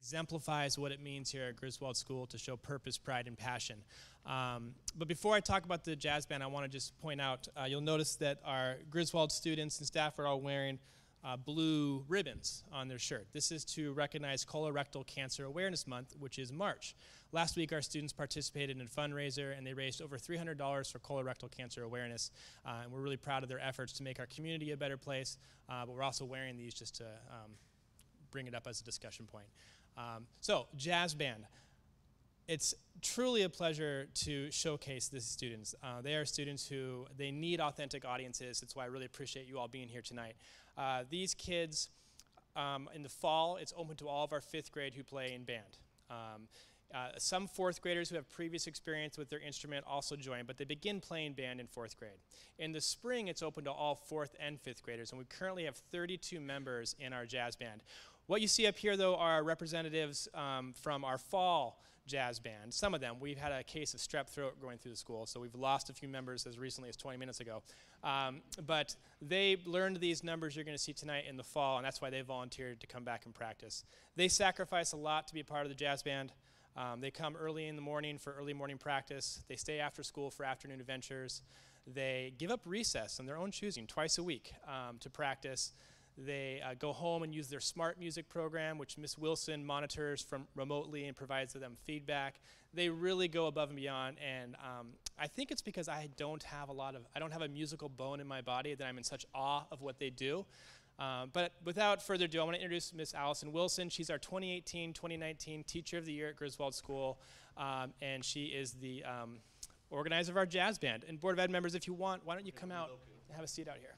exemplifies what it means here at Griswold School to show purpose, pride, and passion. But before I talk about the jazz band, I want to just point out, you'll notice that our Griswold students and staff are all wearing blue ribbons on their shirt. This is to recognize Colorectal Cancer Awareness Month, which is March. Last week, our students participated in a fundraiser, and they raised over $300 for colorectal cancer awareness. And we're really proud of their efforts to make our community a better place, but we're also wearing these just to bring it up as a discussion point. So, jazz band. It's truly a pleasure to showcase these students. They are students who, they need authentic audiences. That's why I really appreciate you all being here tonight. These kids, in the fall, it's open to all of our 5th grade who play in band. Some 4th graders who have previous experience with their instrument also join, but they begin playing band in 4th grade. In the spring, it's open to all 4th and 5th graders, and we currently have 32 members in our jazz band. What you see up here, though, are representatives from our fall jazz band. Some of them. We've had a case of strep throat going through the school, so we've lost a few members as recently as 20 minutes ago. But they learned these numbers you're going to see tonight in the fall, and that's why they volunteered to come back and practice. They sacrifice a lot to be a part of the jazz band. They come early in the morning for early morning practice. They stay after school for afternoon adventures. They give up recess on their own choosing twice a week to practice. They go home and use their smart music program, which Miss Wilson monitors from remotely and provides them feedback. They really go above and beyond, and I think it's because I don't have a musical bone in my body that I'm in such awe of what they do. But without further ado, I want to introduce Miss Alison Wilson. She's our 2018-2019 Teacher of the Year at Griswold School, and she is the organizer of our jazz band. And Board of Ed members, if you want, why don't you come out and have a seat out here?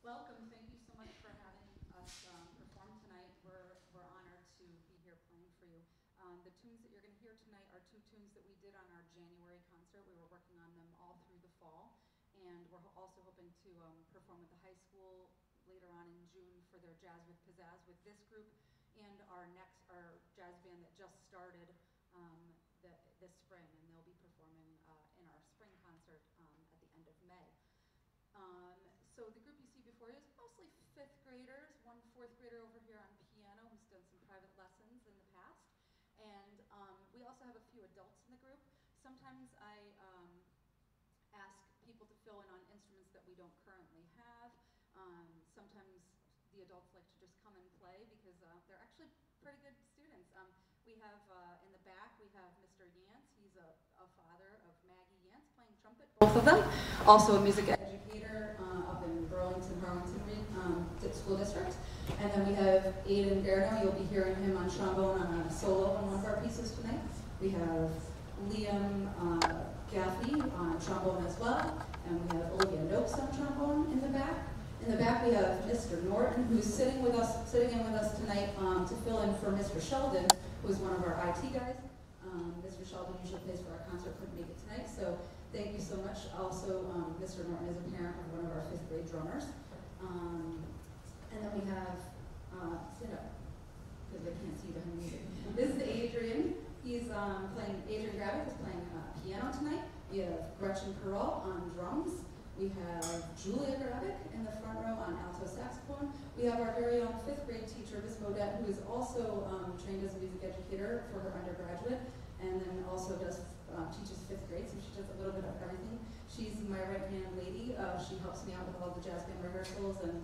Welcome. Thank you so much for having us perform tonight. We're honored to be here playing for you. The tunes that you're going to hear tonight are 2 tunes that we did on our January concert. We were working on them all through the fall, and we're also hoping to perform with the high school later on in June for their Jazz with Pizzazz with this group, and our jazz band that just started this spring, and they'll be performing in our spring concert at the end of May. So the group you see before you is mostly 5th graders, one 4th grader over here on piano who's done some private lessons in the past. And we also have a few adults in the group. Sometimes I ask people to fill in on instruments that we don't currently have. Sometimes the adults like to just come and play because they're actually pretty good students. We have, in the back, we have Mr. Yance. He's a father of Maggie Yance playing trumpet, both of them. Also a music educator up in Burlington, School District. And then we have Aiden Garno. You'll be hearing him on trombone on a solo on one of our pieces tonight. We have Liam Gaffney on trombone as well. And we have Olivia Noakes on trombone in the back. In the back we have Mr. Norton, who's sitting in with us tonight to fill in for Mr. Sheldon, who's one of our IT guys. Mr. Sheldon usually plays for our concert, couldn't make it tonight, so thank you so much. Also, Mr. Norton is a parent of one of our 5th grade drummers. And then we have, sit up, because I can't see behind the music. This is Adrian. Adrian Gravick is playing piano tonight. We have Gretchen Perrault on drums. We have Julia Gravick in the front row on alto saxophone. We have our very own 5th grade teacher, Ms. Modette, who is also trained as a music educator for her undergraduate, and then also teaches 5th grade, so she does a little bit of everything. She's my right-hand lady. She helps me out with all the jazz band rehearsals, and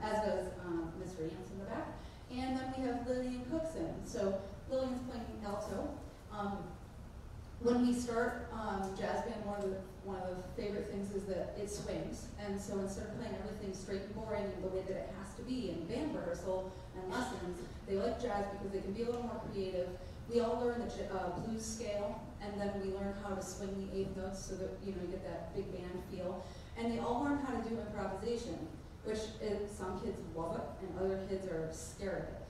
as does Mr. Yance in the back. And then we have Lillian Cookson. So Lillian's playing alto. When we start jazz band, one of the favorite things is that it swings. And so instead of playing everything straight and boring in the way that it has to be in band rehearsal and lessons, they like jazz because they can be a little more creative. We all learn the blues scale, and then we learn how to swing the 8th notes so that you get that big band feel. And they all learn how to do improvisation, which some kids love it, and other kids are scared of it.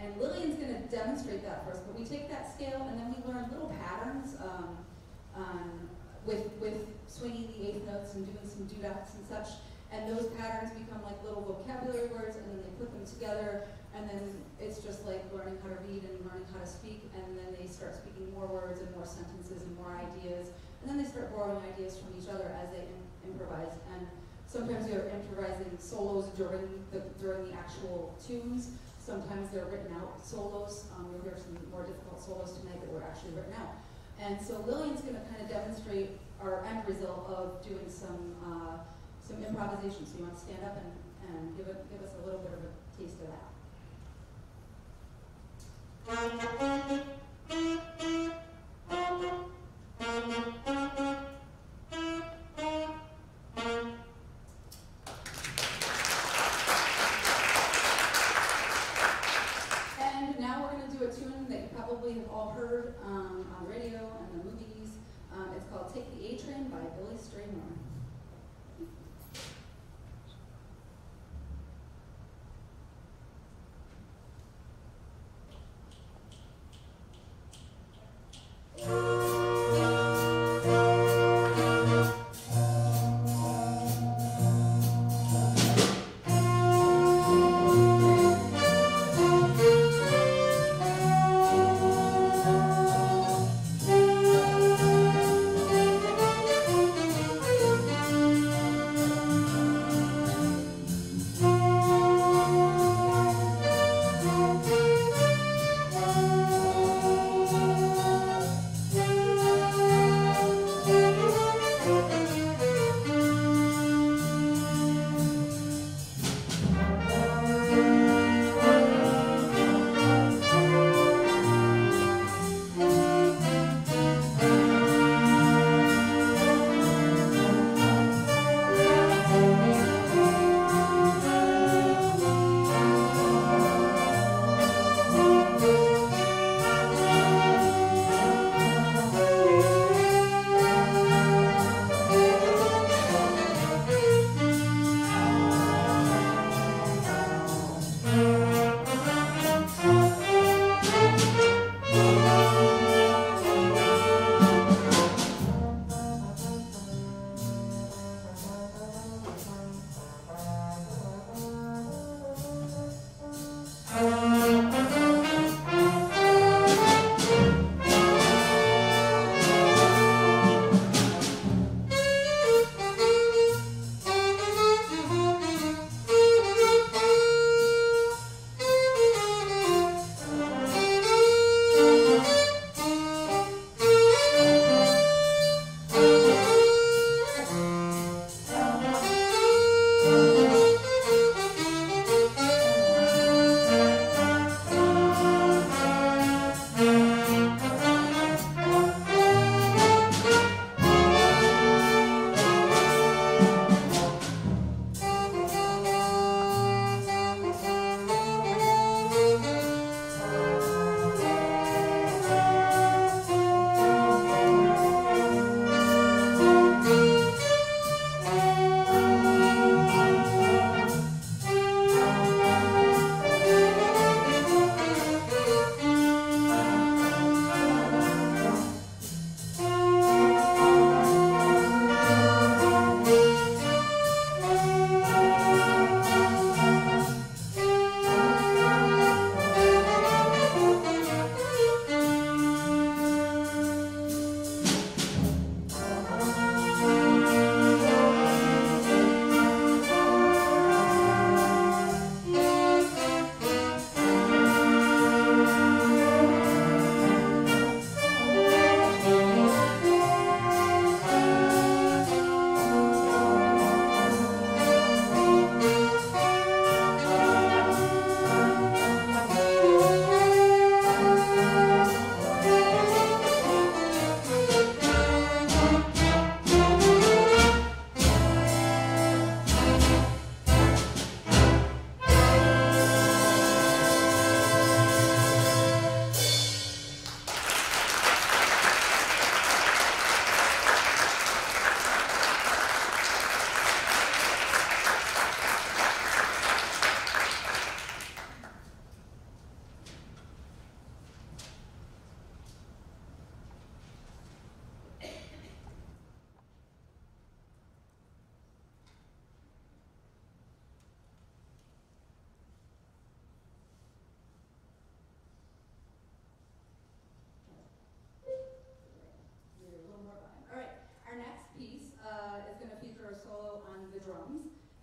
And Lillian's going to demonstrate that for us, but we take that scale and then we learn little patterns on with swinging the eighth notes and doing some doodads and such. And those patterns become like little vocabulary words, and then they put them together, and then it's just like learning how to read and learning how to speak, and then they start speaking more words and more sentences and more ideas, and then they start borrowing ideas from each other as they improvise. And sometimes they're improvising solos during the actual tunes. Sometimes they're written out solos. You'll hear some more difficult solos tonight that were actually written out. And so Lillian's going to kind of demonstrate our end result of doing some improvisation. So you want to stand up and give us a little bit of a taste of that. And now we're going to do a tune that you probably have all heard on the radio and the movies. It's called Take the A Train by Billy Strayhorn.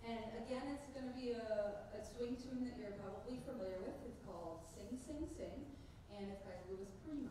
And again, it's going to be a swing tune that you're probably familiar with. It's called Sing, Sing, Sing, and it's by Louis Prima.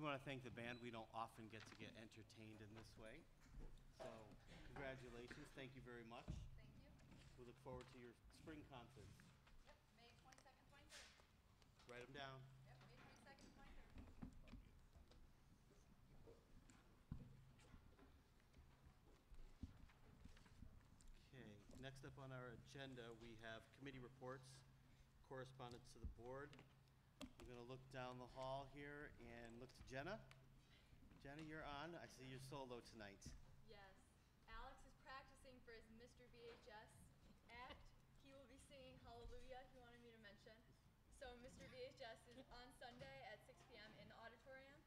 we want to thank the band. We don't often get to get entertained in this way. So congratulations. Thank you very much. Thank you. We look forward to your spring concerts. Yep, May 22nd, 23rd. Write them down. Yep, May 22nd, 23rd. Okay, next up on our agenda, we have committee reports, correspondence to the board. I'm going to look down the hall here and look to Jenna. Jenna, you're on. I see you're solo tonight. Yes. Alex is practicing for his Mr. VHS act. He will be singing Hallelujah, he wanted me to mention. So Mr. VHS is on Sunday at 6 p.m. in the auditorium.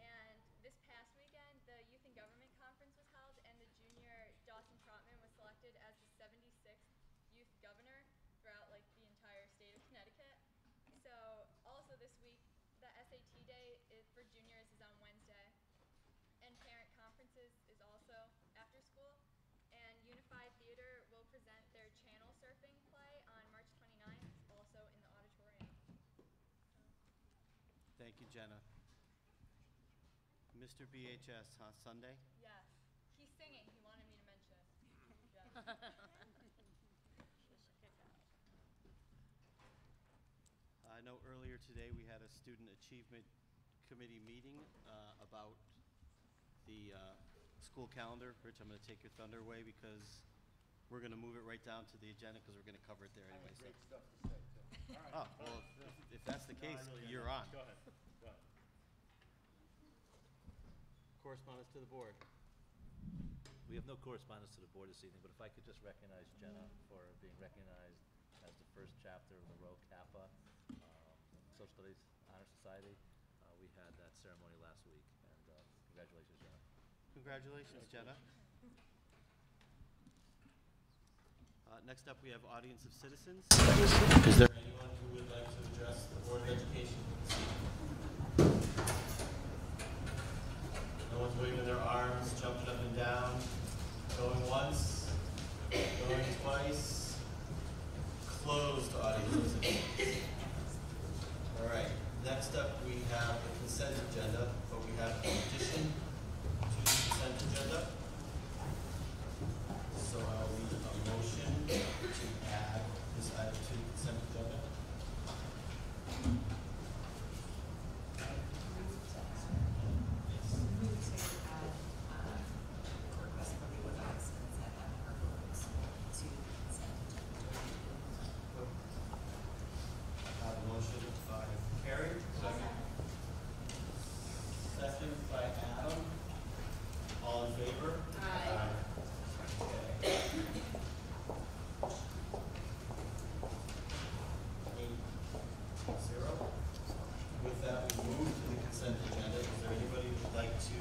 And this past weekend, the Youth and Government Conference was held, and the junior Dawson Trotman was selected as the 76th youth governor throughout like the entire state of Connecticut. So also this week, the SAT day for juniors is on Wednesday, and parent conferences is also after school. And Unified Theater will present their channel surfing play on March 29th, also in the auditorium. Thank you, Jenna. Mr. BHS, huh? Sunday? Yes. He's singing. He wanted me to mention. Yes. I know earlier today we had a student achievement committee meeting about the school calendar. Rich, I'm going to take your thunder away because we're going to move it right down to the agenda because we're going to cover it there anyway. Great stuff to say, too. All right. Oh, well, if that's the case, No, I really you're am. on. Go ahead. Go ahead. Correspondence to the board. We have no correspondence to the board this evening, but if I could just recognize Jenna for being recognized as the first chapter of the Rho Kappa Social Studies Honor Society. We had that ceremony last week, and congratulations, Jenna. Congratulations, Jenna. Next up, we have audience of citizens. Is there anyone who would like to address the Board of Education this evening? No one's waving their arms, jumping up and down, going once, going twice. Closed audience of citizens. All right. Next up, we have the consent agenda, but we have an addition to the consent agenda. So I'll need a motion to add this item to the consent agenda. I have a motion by Carrie. Second by Adam. All in favor? Aye. Okay. 8-0. With that, we move to the consent agenda. Is there anybody who would like to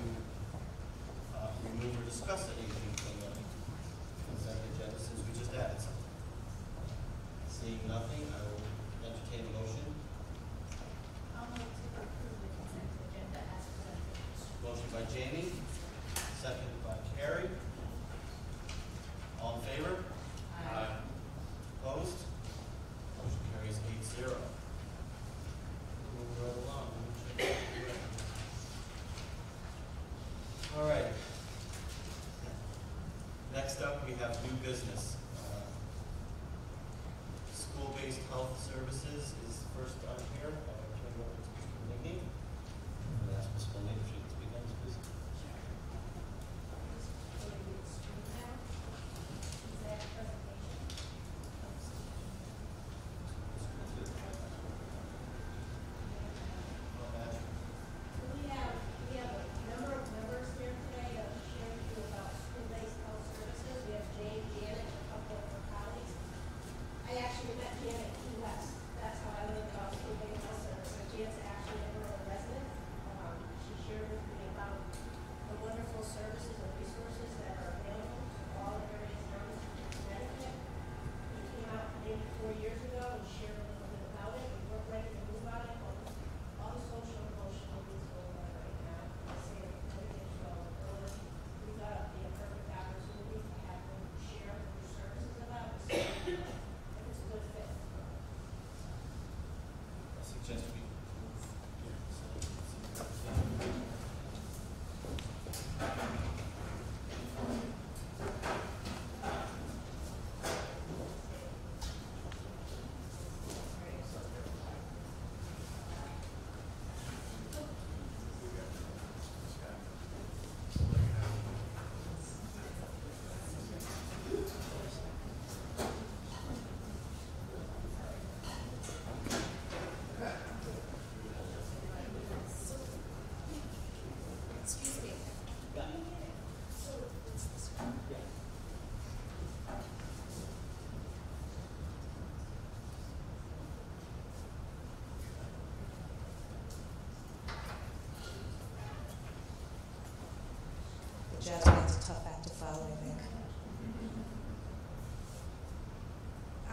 remove or discuss anything from the consent agenda since we just added something? Seeing nothing, I will entertain a motion. I'll move to approve the consent agenda as presented. Motion by Jamie, second by Carrie. All in favor? Aye. Opposed? Motion carries 8-0. Move right along. All right. Next up, we have new business. School-based health services is first on here. I'll turn it over to Mr. Ligney. I'm going to ask Ms. Foley if she can speak on this, please. We have a number of members here today that will share with you about school-based health services. We have Jane, Janet, a a tough act to follow, I think.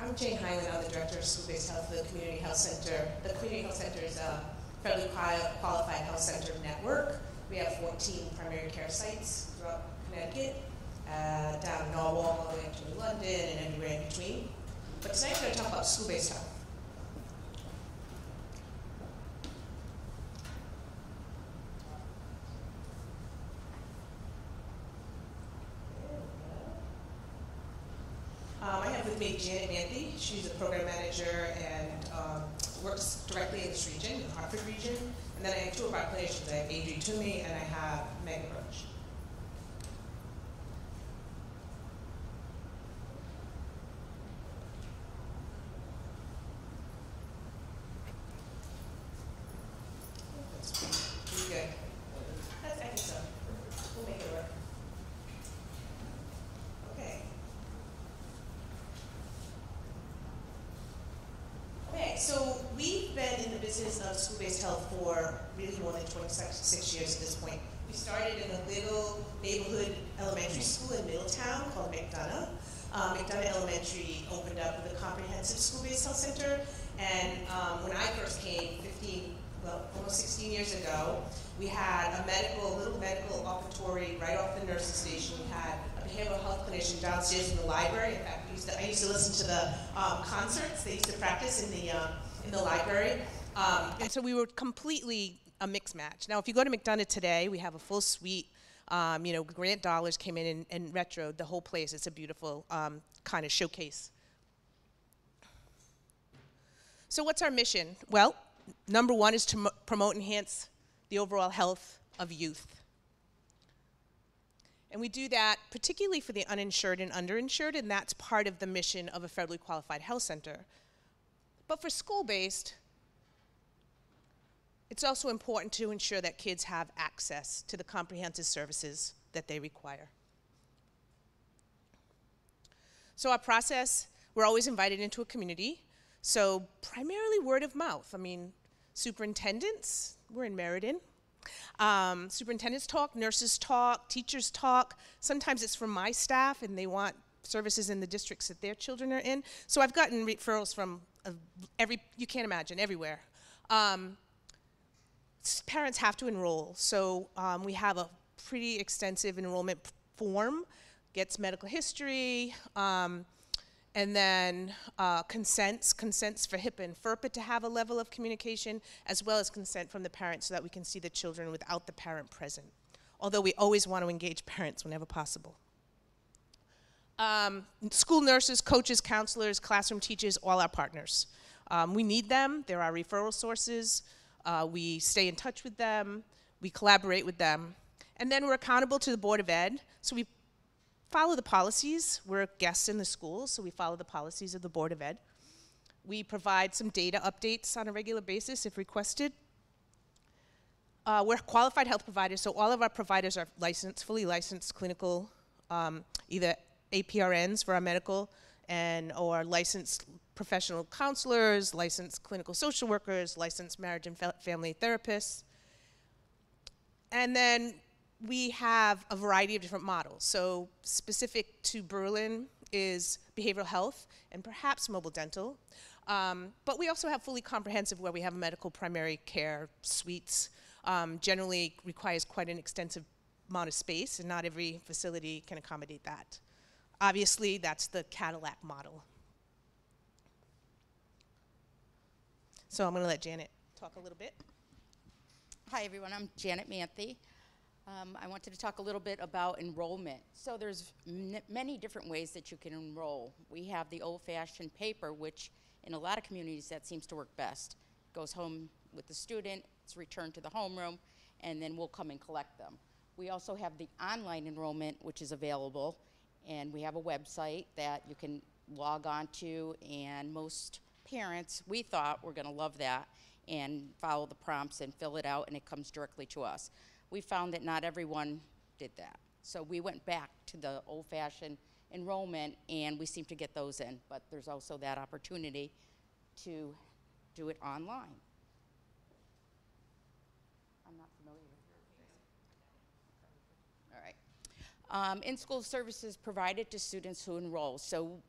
I'm Jane Hyland. I'm the Director of School-Based Health for the Community Health Center. The Community Health Center is a federally qualified health center network. We have 14 primary care sites throughout Connecticut, down in Norwalk, all the way up to New London, and anywhere in between. But tonight we're going to talk about school-based health. I have with me Janet Manthey. She's a program manager and works directly in this region, the Hartford region. And then I have two of our clinicians. I have Adri Toomey and I have Megan Roach. That's pretty good. I think so. We'll make it work. Okay. Okay, so we've been in the business of school-based health for really more than 26 years at this point. We started in a little neighborhood elementary school in Middletown called McDonough. McDonough Elementary opened up with a comprehensive school-based health center, and when I first came almost 16 years ago, we had a little medical offertory right off the nursing station. We had a behavioral health clinician downstairs in the library. In fact, I used to listen to the concerts they used to practice in the library. And so we were completely a mixed match. Now, if you go to McDonough today, we have a full suite. Grant Dollars came in and retroed the whole place. It's a beautiful kind of showcase. So what's our mission? Well, number one is to promote and enhance the overall health of youth. And we do that particularly for the uninsured and underinsured, and that's part of the mission of a federally qualified health center. But for school-based, it's also important to ensure that kids have access to the comprehensive services that they require. So our process, we're always invited into a community. So primarily word of mouth. I mean, superintendents, we're in Meriden. Superintendents talk, nurses talk, teachers talk. Sometimes it's from my staff and they want services in the districts that their children are in. So I've gotten referrals from you can't imagine, everywhere. Parents have to enroll. So we have a pretty extensive enrollment form, gets medical history, and then consents for HIPAA and FERPA to have a level of communication, as well as consent from the parents so that we can see the children without the parent present. Although we always want to engage parents whenever possible. School nurses, coaches, counselors, classroom teachers, all our partners. We need them. They're our referral sources. We stay in touch with them. We collaborate with them. And then we're accountable to the Board of Ed. So we follow the policies. We're guests in the schools, so we follow the policies of the Board of Ed. We provide some data updates on a regular basis if requested. We're qualified health providers, so all of our providers are licensed, fully licensed clinical, either APRNs for our medical, or licensed professional counselors, licensed clinical social workers, licensed marriage and family therapists. And then we have a variety of different models. So specific to Berlin is behavioral health and perhaps mobile dental. But we also have fully comprehensive where we have medical primary care suites. Generally requires quite an extensive amount of space, and not every facility can accommodate that. Obviously, that's the Cadillac model. So I'm going to let Janet talk a little bit. Hi, everyone. I'm Janet Manthey. I wanted to talk a little bit about enrollment. So there's many different ways that you can enroll. We have the old-fashioned paper, which in a lot of communities that seems to work best. Goes home with the student, it's returned to the homeroom, and then we'll come and collect them. We also have the online enrollment, which is available, and we have a website that you can log on to, and most parents, we thought, were gonna love that and follow the prompts and fill it out, and it comes directly to us. We found that not everyone did that. So we went back to the old-fashioned enrollment, and we seem to get those in, but there's also that opportunity to do it online. I'm not familiar with this. All In-school services provided to students who enroll. So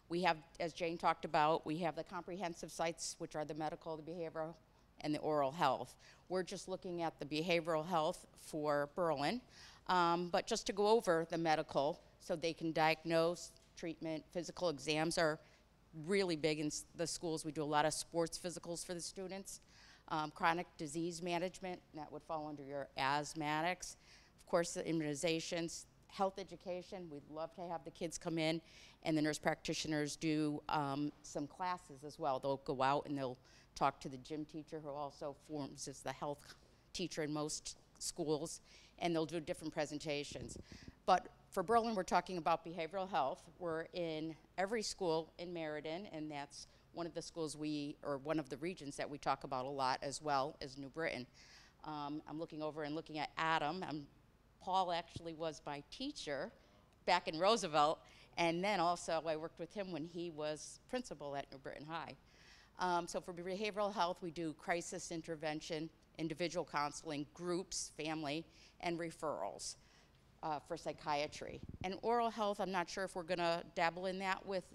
we have, as Jane talked about, we have the comprehensive sites, which are the medical, the behavioral, and the oral health. We're just looking at the behavioral health for Berlin. But just to go over the medical, so they can diagnose, treatment, physical exams are really big in the schools. We do a lot of sports physicals for the students. Chronic disease management, that would fall under your asthmatics. Of course, the immunizations, health education. We'd love to have the kids come in, and the nurse practitioners do some classes as well. They'll go out and they'll talk to the gym teacher, who also forms as the health teacher in most schools, and they'll do different presentations. But for Berlin, we're talking about behavioral health. We're in every school in Meriden, and that's one of the schools or one of the regions that we talk about a lot, as well as New Britain. I'm looking over and looking at Adam. Paul actually was my teacher back in Roosevelt, and then also I worked with him when he was principal at New Britain High. So for behavioral health, we do crisis intervention, individual counseling, groups, family, and referrals for psychiatry. And oral health, I'm not sure if we're gonna dabble in that with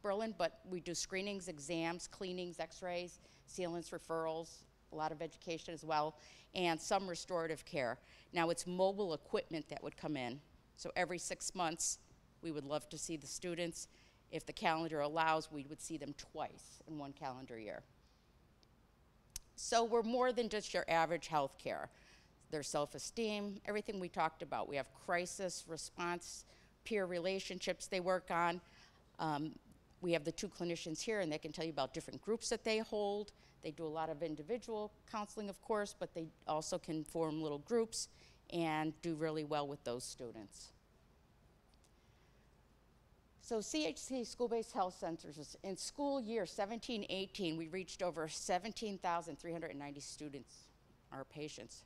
Berlin, but we do screenings, exams, cleanings, x-rays, sealants, referrals, a lot of education as well, and some restorative care. Now it's mobile equipment that would come in. So every 6 months, we would love to see the students. If the calendar allows, we would see them twice in one calendar year. So we're more than just your average health care. Their self-esteem, everything we talked about. We have crisis response, peer relationships they work on. We have the 2 clinicians here, and they can tell you about different groups that they hold. They do a lot of individual counseling, of course, but they also can form little groups and do really well with those students. So CHC, School-Based Health Centers, in school year 17-18, we reached over 17,390 students, our patients.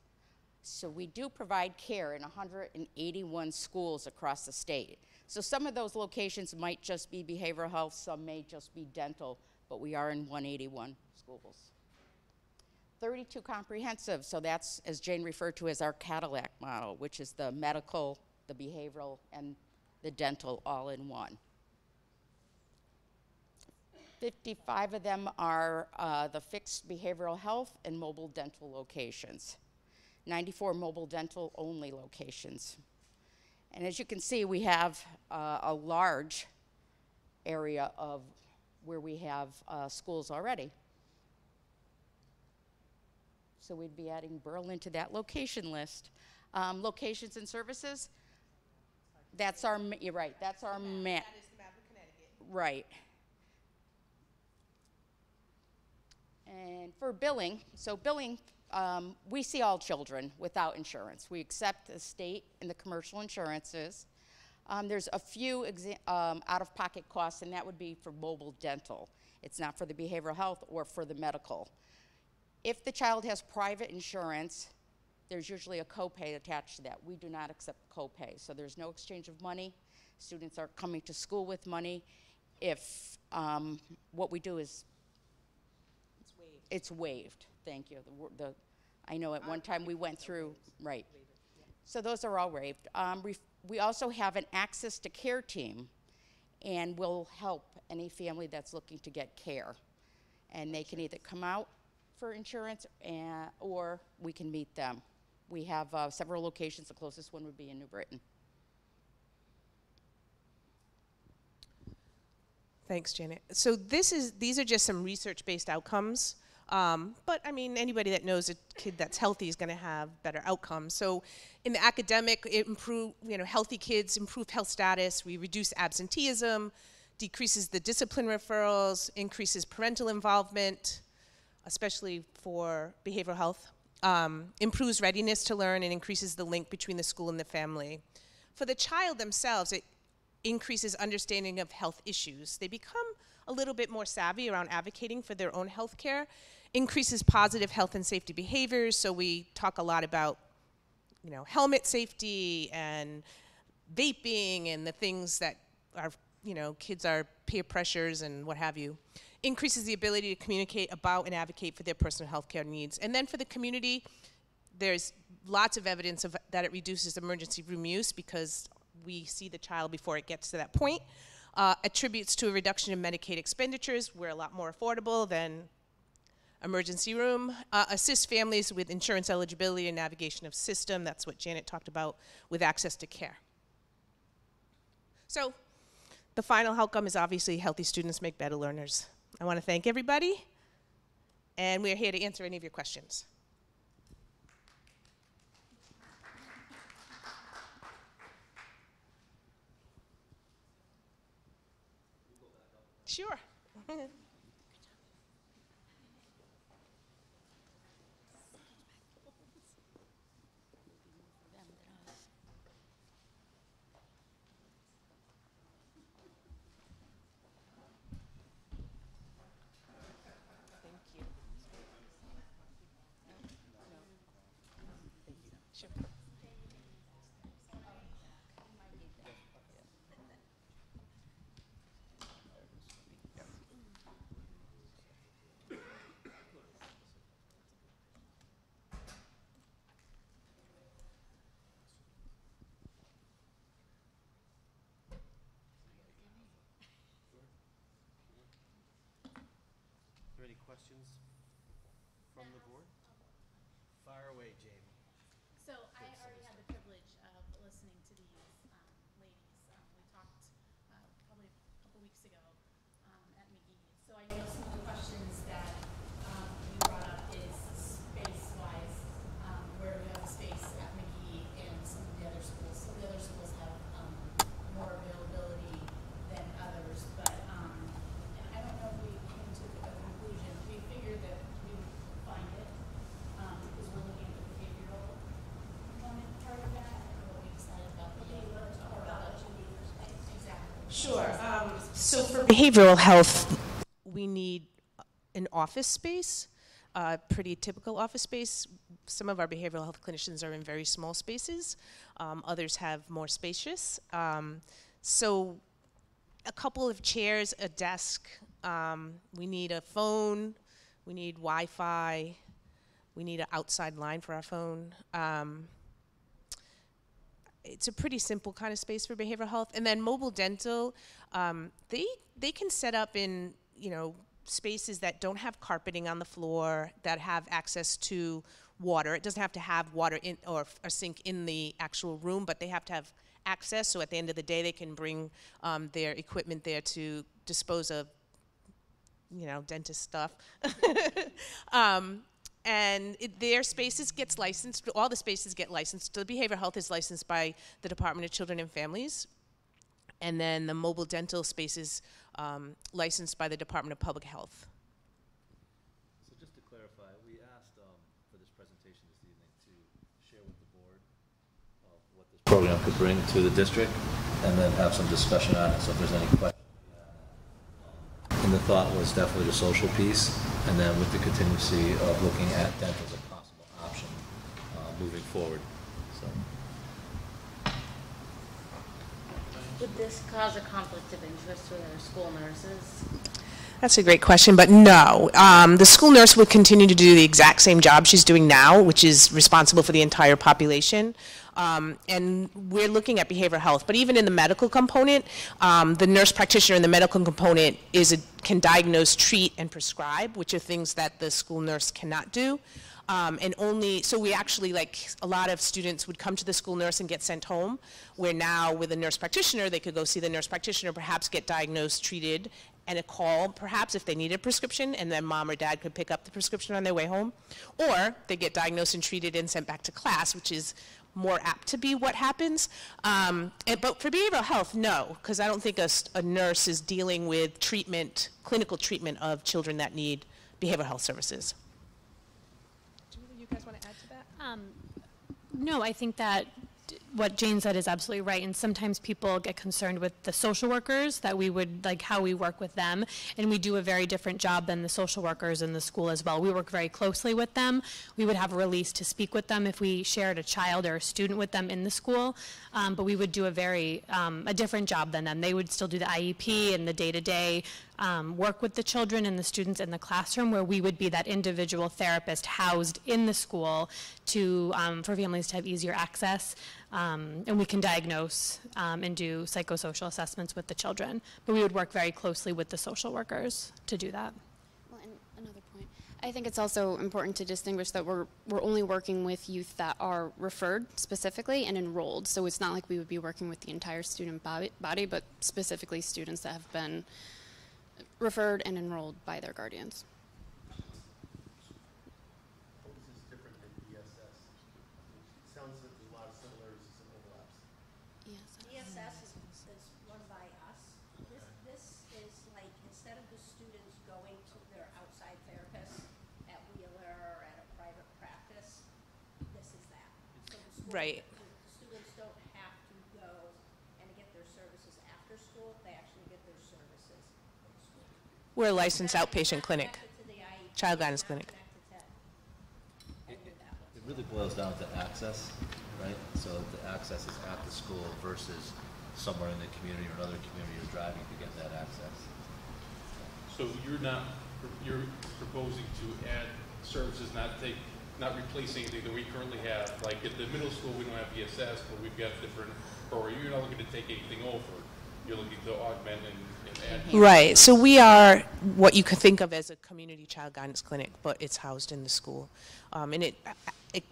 So we do provide care in 181 schools across the state. So some of those locations might just be behavioral health, some may just be dental, but we are in 181 schools. 32 comprehensive, so that's, as Jane referred to, as our Cadillac model, which is the medical, the behavioral, and the dental all in one. 55 of them are the fixed behavioral health and mobile dental locations. 94 mobile dental only locations. And as you can see, we have a large area of where we have schools already. So we'd be adding Berlin to that location list. Locations and services, that's our, you're right, that's our map. That is the map of Connecticut. Right. And for billing, so billing, we see all children without insurance. We accept the state and the commercial insurances. There's a few out-of-pocket costs, and that would be for mobile dental. It's not for the behavioral health or for the medical. If the child has private insurance, there's usually a copay attached to that. We do not accept copay, so there's no exchange of money. Students are coming to school with money. If what we do is it's waived. Thank you. I know at one time we went through, right. So those are all waived. We also have an access to care team, and we'll help any family that's looking to get care. And they can either come out for insurance or we can meet them. We have several locations. The closest one would be in New Britain. Thanks, Janet. So these are just some research-based outcomes. But I mean, anybody that knows a kid that's healthy is going to have better outcomes. So in the academic, it improve, healthy kids improve health status. We reduce absenteeism, decreases the discipline referrals, increases parental involvement, especially for behavioral health, improves readiness to learn, and increases the link between the school and the family. For the child themselves, it increases understanding of health issues. They become a little bit more savvy around advocating for their own health care, increases positive health and safety behaviors. So we talk a lot about, helmet safety and vaping and the things that are, kids are peer pressures and what have you. Increases the ability to communicate about and advocate for their personal health care needs. And then for the community, there's lots of evidence of that it reduces emergency room use because we see the child before it gets to that point. Attributes to a reduction in Medicaid expenditures. We're a lot more affordable than emergency room. Assist families with insurance eligibility and navigation of system. That's what Janet talked about with access to care. So the final outcome is obviously healthy students make better learners. I want to thank everybody, and we're here to answer any of your questions. Sure. Are there any questions from the board? Fire away, Jamie. So I already had the privilege of listening to these ladies. We talked probably a couple weeks ago at McGee. So I know some of the questions that you brought up is space-wise. Where do we have the space at McGee and some of the other schools? Some of the other schools have more availability than others, but and I don't know if we came to a conclusion. We figured that we would find it because we're looking at the behavioral component part of that, and what we decided about the exactly. Sure. So for behavioral health, we need an office space, pretty typical office space. Some of our behavioral health clinicians are in very small spaces. Others have more spacious. So a couple of chairs, a desk. We need a phone. We need Wi-Fi. We need an outside line for our phone. It's a pretty simple kind of space for behavioral health. And then mobile dental, they can set up in, spaces that don't have carpeting on the floor, that have access to water. It doesn't have to have water in or a sink in the actual room, but they have to have access. So at the end of the day, they can bring their equipment there to dispose of, dentist stuff. And their spaces gets licensed. All the spaces get licensed. So behavioral health is licensed by the Department of Children and Families. And then the mobile dental spaces licensed by the Department of Public Health. So just to clarify, we asked for this presentation this evening to share with the board of what this program could bring to the district and then have some discussion on it. So if there's any questions. And the thought was definitely the social piece, and then with the contingency of looking at dental as a possible option moving forward. So. Would this cause a conflict of interest with our school nurses? That's a great question, but no. The school nurse would continue to do the exact same job she's doing now, which is responsible for the entire population. And we're looking at behavioral health, but even in the medical component, the nurse practitioner in the medical component can diagnose, treat, and prescribe, which are things that the school nurse cannot do. So we actually, a lot of students would come to the school nurse and get sent home, where now with a nurse practitioner, they could go see the nurse practitioner, perhaps get diagnosed, treated, and a call, perhaps if they need a prescription, and then mom or dad could pick up the prescription on their way home. Or they get diagnosed and treated and sent back to class, which is more apt to be what happens. But for behavioral health, no, because I don't think a nurse is dealing with clinical treatment of children that need behavioral health services. Do you guys want to add to that? No, I think that what Jane said is absolutely right, and sometimes people get concerned with the social workers, that we would, how we work with them, and we do a very different job than the social workers in the school as well. We work very closely with them. We would have a release to speak with them if we shared a child or a student with them in the school, but we would do a different job than them. They would still do the IEP and the day-to-day work with the children and the students in the classroom, where we would be that individual therapist housed in the school to, for families to have easier access. And we can diagnose and do psychosocial assessments with the children. But we would work very closely with the social workers to do that. Well, and another point, I think it's also important to distinguish that we're only working with youth that are referred specifically and enrolled. So it's not like we would be working with the entire student body, but specifically students that have been referred and enrolled by their guardians. How is this different than ESS? It sounds like there's a lot of similarities and some overlaps. ESS is run by us. This is like, instead of the students going to their outside therapist at Wheeler or at a private practice, this is that. So the school, Right. the students don't have to go and get their services after school. They actually get their services at school. We're a licensed outpatient clinic, Connected to the IEP, child guidance not clinic. connected to any of that. It really boils down to access, right? So the access is at the school versus somewhere in the community or another community you're driving to get that access. So you're proposing to add services, not replacing anything that we currently have. Like at the middle school, we don't have ESS, but we've got different, or you're not looking to take anything over. You're looking to augment and add. Right, so we are what you could think of as a community child guidance clinic, but it's housed in the school. And it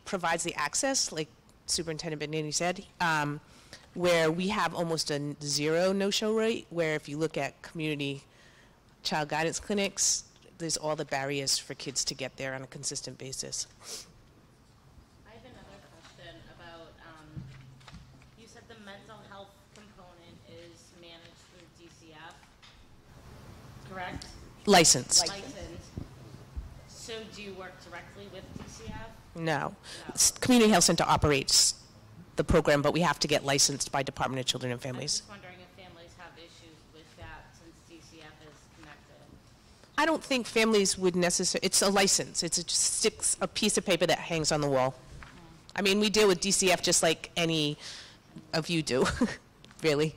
provides the access, like Superintendent Benini said, where we have almost a zero no-show rate, where if you look at community child guidance clinics, there's all the barriers for kids to get there on a consistent basis. I have another question about, you said the mental health component is managed through DCF, correct? Licensed. Licensed. So do you work directly with DCF? No. Community Health Center operates the program, but we have to get licensed by Department of Children and I'm Families. just wondering if families have issues with that since DCF is connected. I don't think families would necessarily, it's a license. It's just a piece of paper that hangs on the wall. I mean, we deal with DCF just like any of you do, really.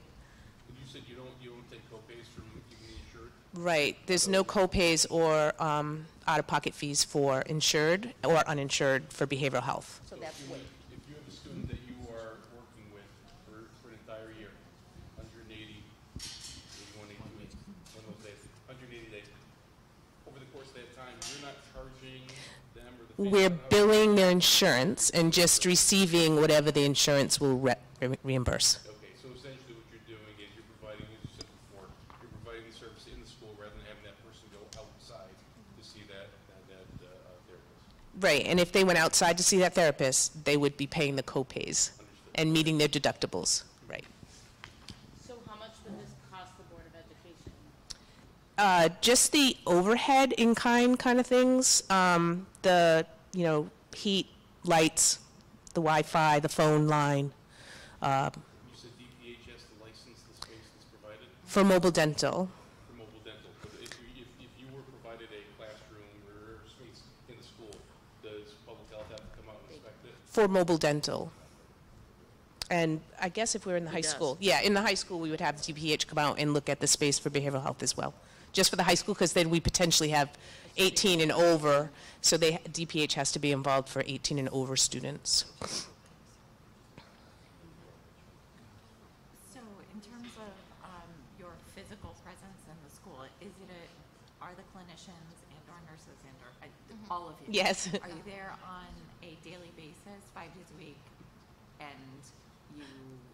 You said you don't take co-pays from even insured? Right. There's no co-pays or out-of-pocket fees for insured or uninsured for behavioral health. So that's what. If you have a student that you are working with for an entire year, 180, 81, 82, one of those days, 180 days, over the course of that time, you're not charging them or the family? We're billing their insurance and just receiving whatever the insurance will reimburse. Okay, so essentially what you're doing is you're providing, as you said before, you're providing the service in the school rather than having that person go outside to see that therapist. Right, and if they went outside to see that therapist, they would be paying the co-pays and meeting their deductibles. Right. So how much would this cost the Board of Education? Just the overhead in-kind kind of things, the, heat, lights, the Wi-Fi, the phone line, You said DPH has to license the space that's provided for mobile dental. for mobile dental, but if you were provided a classroom or space in the school, does public health have to come out and inspect it? For mobile dental. And I guess if we're in the high school, yeah, in the high school, we would have the DPH come out and look at the space for behavioral health as well. Just for the high school, because then we potentially have 18 and over, so DPH has to be involved for 18 and over students. So in terms of your physical presence in the school, are the clinicians and or nurses and or all of you? Yes. Are you there on a daily basis, 5 days a week, and you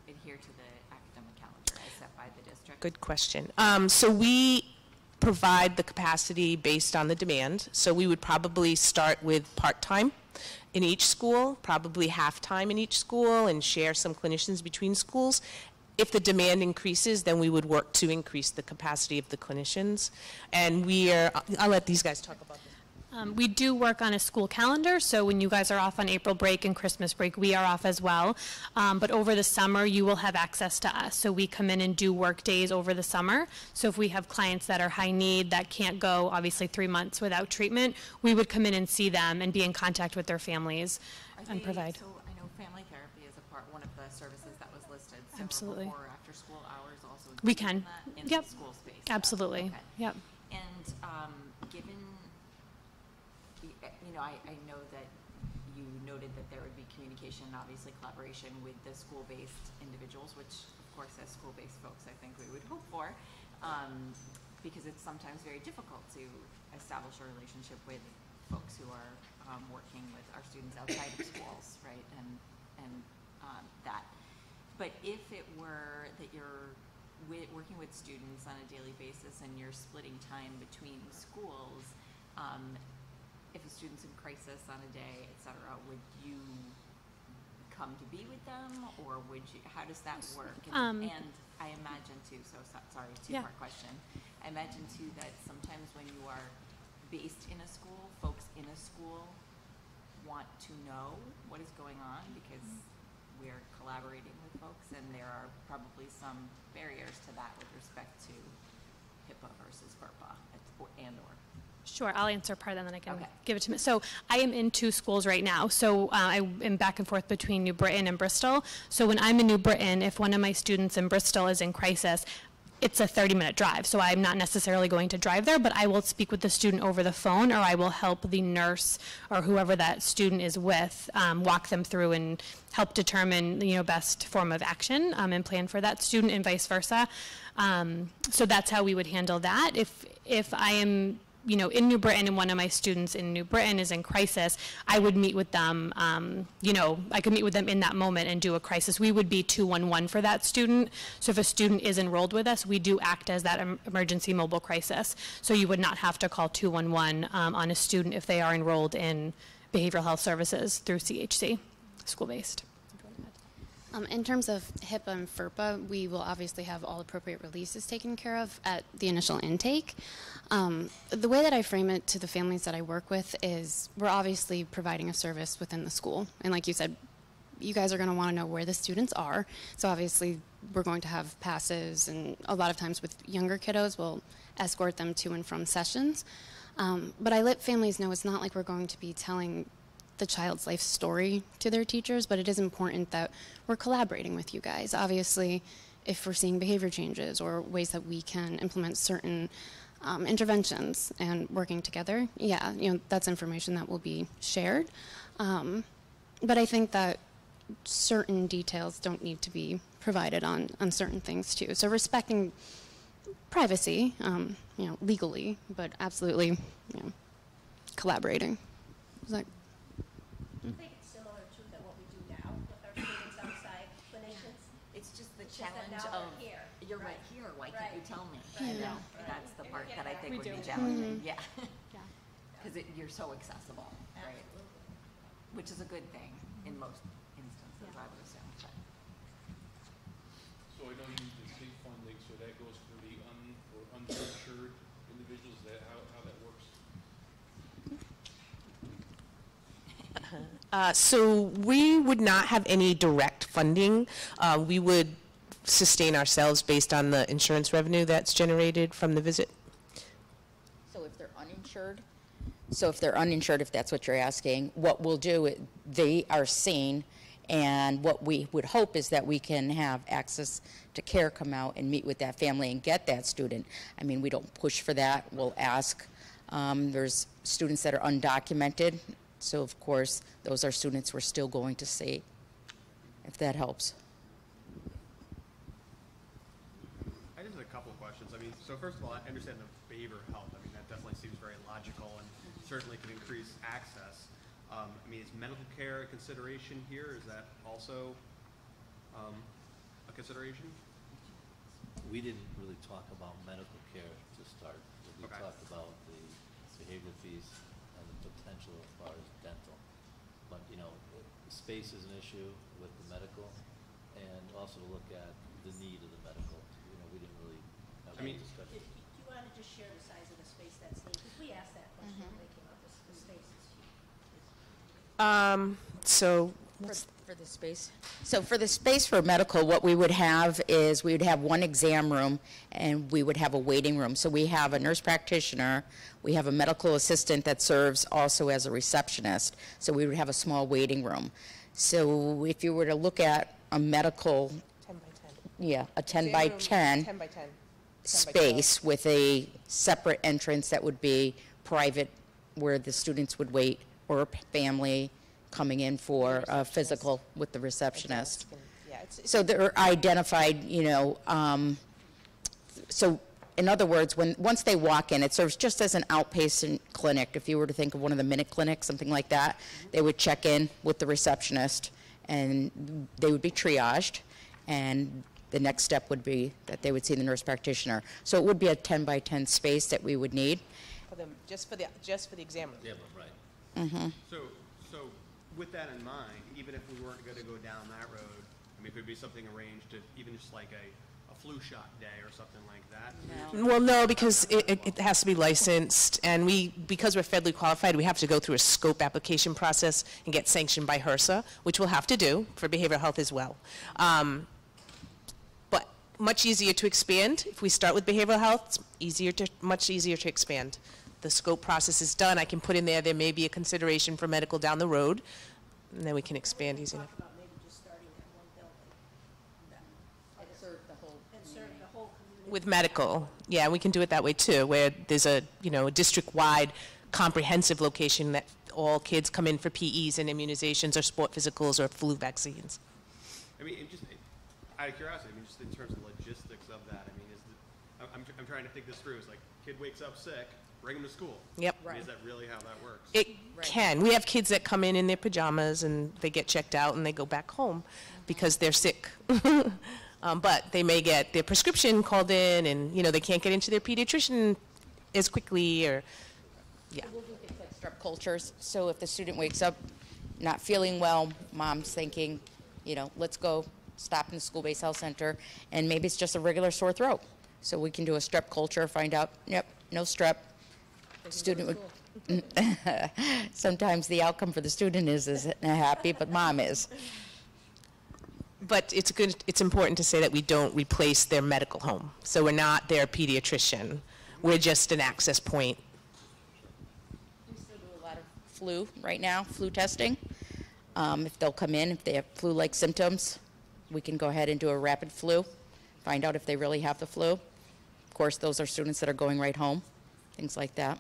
adhere to the academic calendar as set by the district? Good question. So we provide the capacity based on the demand. So we would probably start with part-time in each school, probably half-time in each school, and share some clinicians between schools. If the demand increases, then we would work to increase the capacity of the clinicians. And I'll let these guys talk about this. We do work on a school calendar, so when you guys are off on April break and Christmas break, we are off as well. But over the summer, you will have access to us. So we come in and do work days over the summer. So if we have clients that are high need, that can't go, obviously, 3 months without treatment, we would come in and see them and be in contact with their families and provide. So I know family therapy is one of the services that was listed. So Absolutely. before or after school hours also included? We can. In Yep. the school space? Absolutely. Okay. Yep. And given, you know, I know that you noted that there would be communication, obviously collaboration with the school-based individuals, which of course as school-based folks I think we would hope for, because it's sometimes very difficult to establish a relationship with folks who are working with our students outside of schools, right? And that. But if it were that you're working with students on a daily basis and you're splitting time between schools, if a student's in crisis on a day, et cetera, would you come to be with them, or would you, how does that work? And I imagine too, sorry, two-part question. I imagine too that sometimes when you are based in a school, folks in a school want to know what is going on because we're collaborating with folks, and there are probably some barriers to that with respect to HIPAA versus FERPA and/or. Sure, I'll answer part of that and then I can Okay. give it to me. So I am in 2 schools right now. So I am back and forth between New Britain and Bristol. So when I'm in New Britain, if one of my students in Bristol is in crisis, it's a 30-minute drive. So I'm not necessarily going to drive there, but I will speak with the student over the phone, or I will help the nurse or whoever that student is with walk them through and help determine, you know, best form of action and plan for that student, and vice versa. So that's how we would handle that. If I am, you know, in New Britain and one of my students in New Britain is in crisis, I would meet with them, you know, I could meet with them in that moment and do a crisis. We would be 211 for that student. So if a student is enrolled with us, we do act as that emergency mobile crisis. So you would not have to call 211 on a student if they are enrolled in behavioral health services through CHC, school-based. In terms of HIPAA and FERPA, we will obviously have all appropriate releases taken care of at the initial intake. The way that I frame it to the families that I work with is we're obviously providing a service within the school. And like you said, you guys are going to want to know where the students are. So obviously we're going to have passes, and a lot of times with younger kiddos, we'll escort them to and from sessions. But I let families know it's not like we're going to be telling the child's life story to their teachers, but it is important that we're collaborating with you guys. Obviously, if we're seeing behavior changes or ways that we can implement certain interventions and working together, yeah, you know, that's information that will be shared. But I think that certain details don't need to be provided on certain things too. So respecting privacy, you know, legally, but absolutely, you know, collaborating. Is that I think it's similar to what we do now with our students outside clinicians. It's just the It's just that challenge now of, we're here. you're right here, why can't you tell me? Right. You know, Right. that's the part Yeah. that I think We would do. be challenging, yeah. Yeah. Because you're so accessible, right? Absolutely. Which is a good thing in most instances, I would assume. But. So I know you use the state funding, so that goes for the uninsured individuals, is that how that works? So we would not have any direct funding. We would sustain ourselves based on the insurance revenue that's generated from the visit. So if they're uninsured, if that's what you're asking, what we'll do, they are seen, and what we would hope is that we can have access to care, come out and meet with that family and get that student. I mean, we don't push for that. We'll ask. There's students that are undocumented, so of course, those are students we're still going to see, if that helps. I just had a couple of questions. I mean, so first of all, I understand the behavioral health. I mean, that definitely seems very logical and certainly could increase access. I mean, is medical care a consideration here? Is that also a consideration? We didn't really talk about medical care to start. We Okay. talked about the behavior fees and the potential as far as dental. But, you know, space is an issue with the medical, and also to look at the need of the medical. You know, we didn't really have any discussion. Do you want to just share the size of the space that's needed? Because we asked that question when they came up, the space is So For the space? So for the space for medical, what we would have is we would have one exam room and we would have a waiting room. So we have a nurse practitioner, we have a medical assistant that serves also as a receptionist. So we would have a small waiting room. So if you were to look at a medical 10 by yeah, a 10 by 10 10 by 10. 10 by 12. space with a separate entrance that would be private where the students would wait, or a family coming in for a physical with the receptionist. Yeah, it's So they're identified, so in other words, once they walk in, it serves just as an outpatient clinic. If you were to think of one of the minute clinics, something like that, they would check in with the receptionist and they would be triaged, and the next step would be that they would see the nurse practitioner. So it would be a 10 by 10 space that we would need. for them, just for the exam room. Yeah, but right. Mm-hmm. So with that in mind, even if we weren't going to go down that road, I mean, could it be something arranged to even just like a flu shot day or something like that? Well, no, because it has to be licensed, and because we're federally qualified, we have to go through a scope application process and get sanctioned by HRSA, which we'll have to do for behavioral health as well. But much easier to expand. If we start with behavioral health, it's much easier to expand. The scope process is done. I can put in there may be a consideration for medical down the road, and then we can expand easy enough. About maybe just starting at one building. And serve the whole community. With medical, yeah, we can do it that way too, where there's a district-wide comprehensive location that all kids come in for PEs and immunizations or sport physicals or flu vaccines. I mean, just out of curiosity, I mean, just in terms of logistics of that, I mean, I'm trying to think this through. It's like, kid wakes up sick, bring him to school. Yep. I mean, is that really how that works? It can. We have kids that come in their pajamas and they get checked out and they go back home because they're sick. But they may get their prescription called in and, they can't get into their pediatrician as quickly or, yeah. We'll do things like strep cultures. So if the student wakes up not feeling well, mom's thinking, let's go stop in the school-based health center, and maybe it's just a regular sore throat. So we can do a strep culture, find out, yep, no strep. Student would, sometimes the outcome for the student isn't happy, but mom is. But it's important to say that we don't replace their medical home. So we're not their pediatrician. We're just an access point. We still do a lot of flu right now, flu testing. If they'll come in, if they have flu-like symptoms, we can go ahead and do a rapid flu, find out if they really have the flu. Of course, those are students that are going right home, things like that.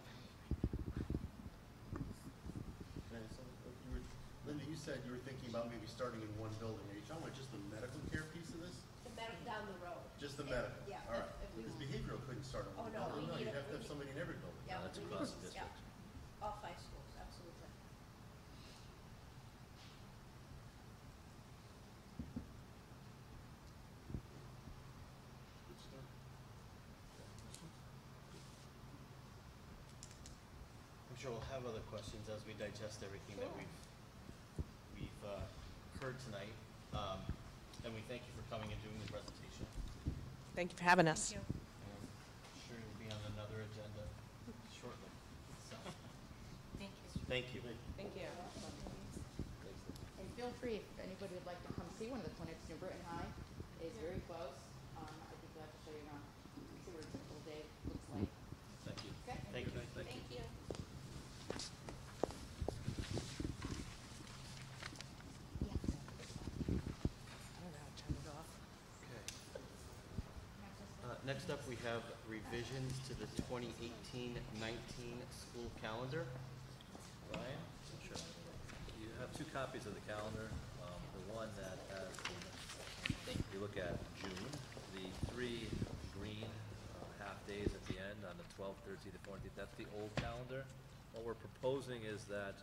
Linda, you said you were thinking about maybe starting in one building. Are you talking about just the medical care piece of this? The medical down the road. Just the medical? Yeah. All right. Because behavioral couldn't start in one Oh, no, building. No, we need you'd have to have we somebody in every building. Yeah, That's we across need- the district. yeah. All 5 schools, absolutely. Good start. I'm sure we'll have other questions as we digest everything that we've heard tonight. And we thank you for coming and doing the presentation. Thank you for having us. And I'm sure you'll be on another agenda shortly. So, Thank you. thank you. Thank you. And feel free, if anybody would like to come see one of the clinics, New Britain High is very close. I'd be glad to show you around, see what a typical day looks like. Thank you. Okay? Thank you. Thank you. Next up, we have revisions to the 2018-19 school calendar. Ryan? Sure. You have 2 copies of the calendar. The one that has, if you look at June, the 3 green half days at the end on the 12th, 13th, and 14th, that's the old calendar. What we're proposing is that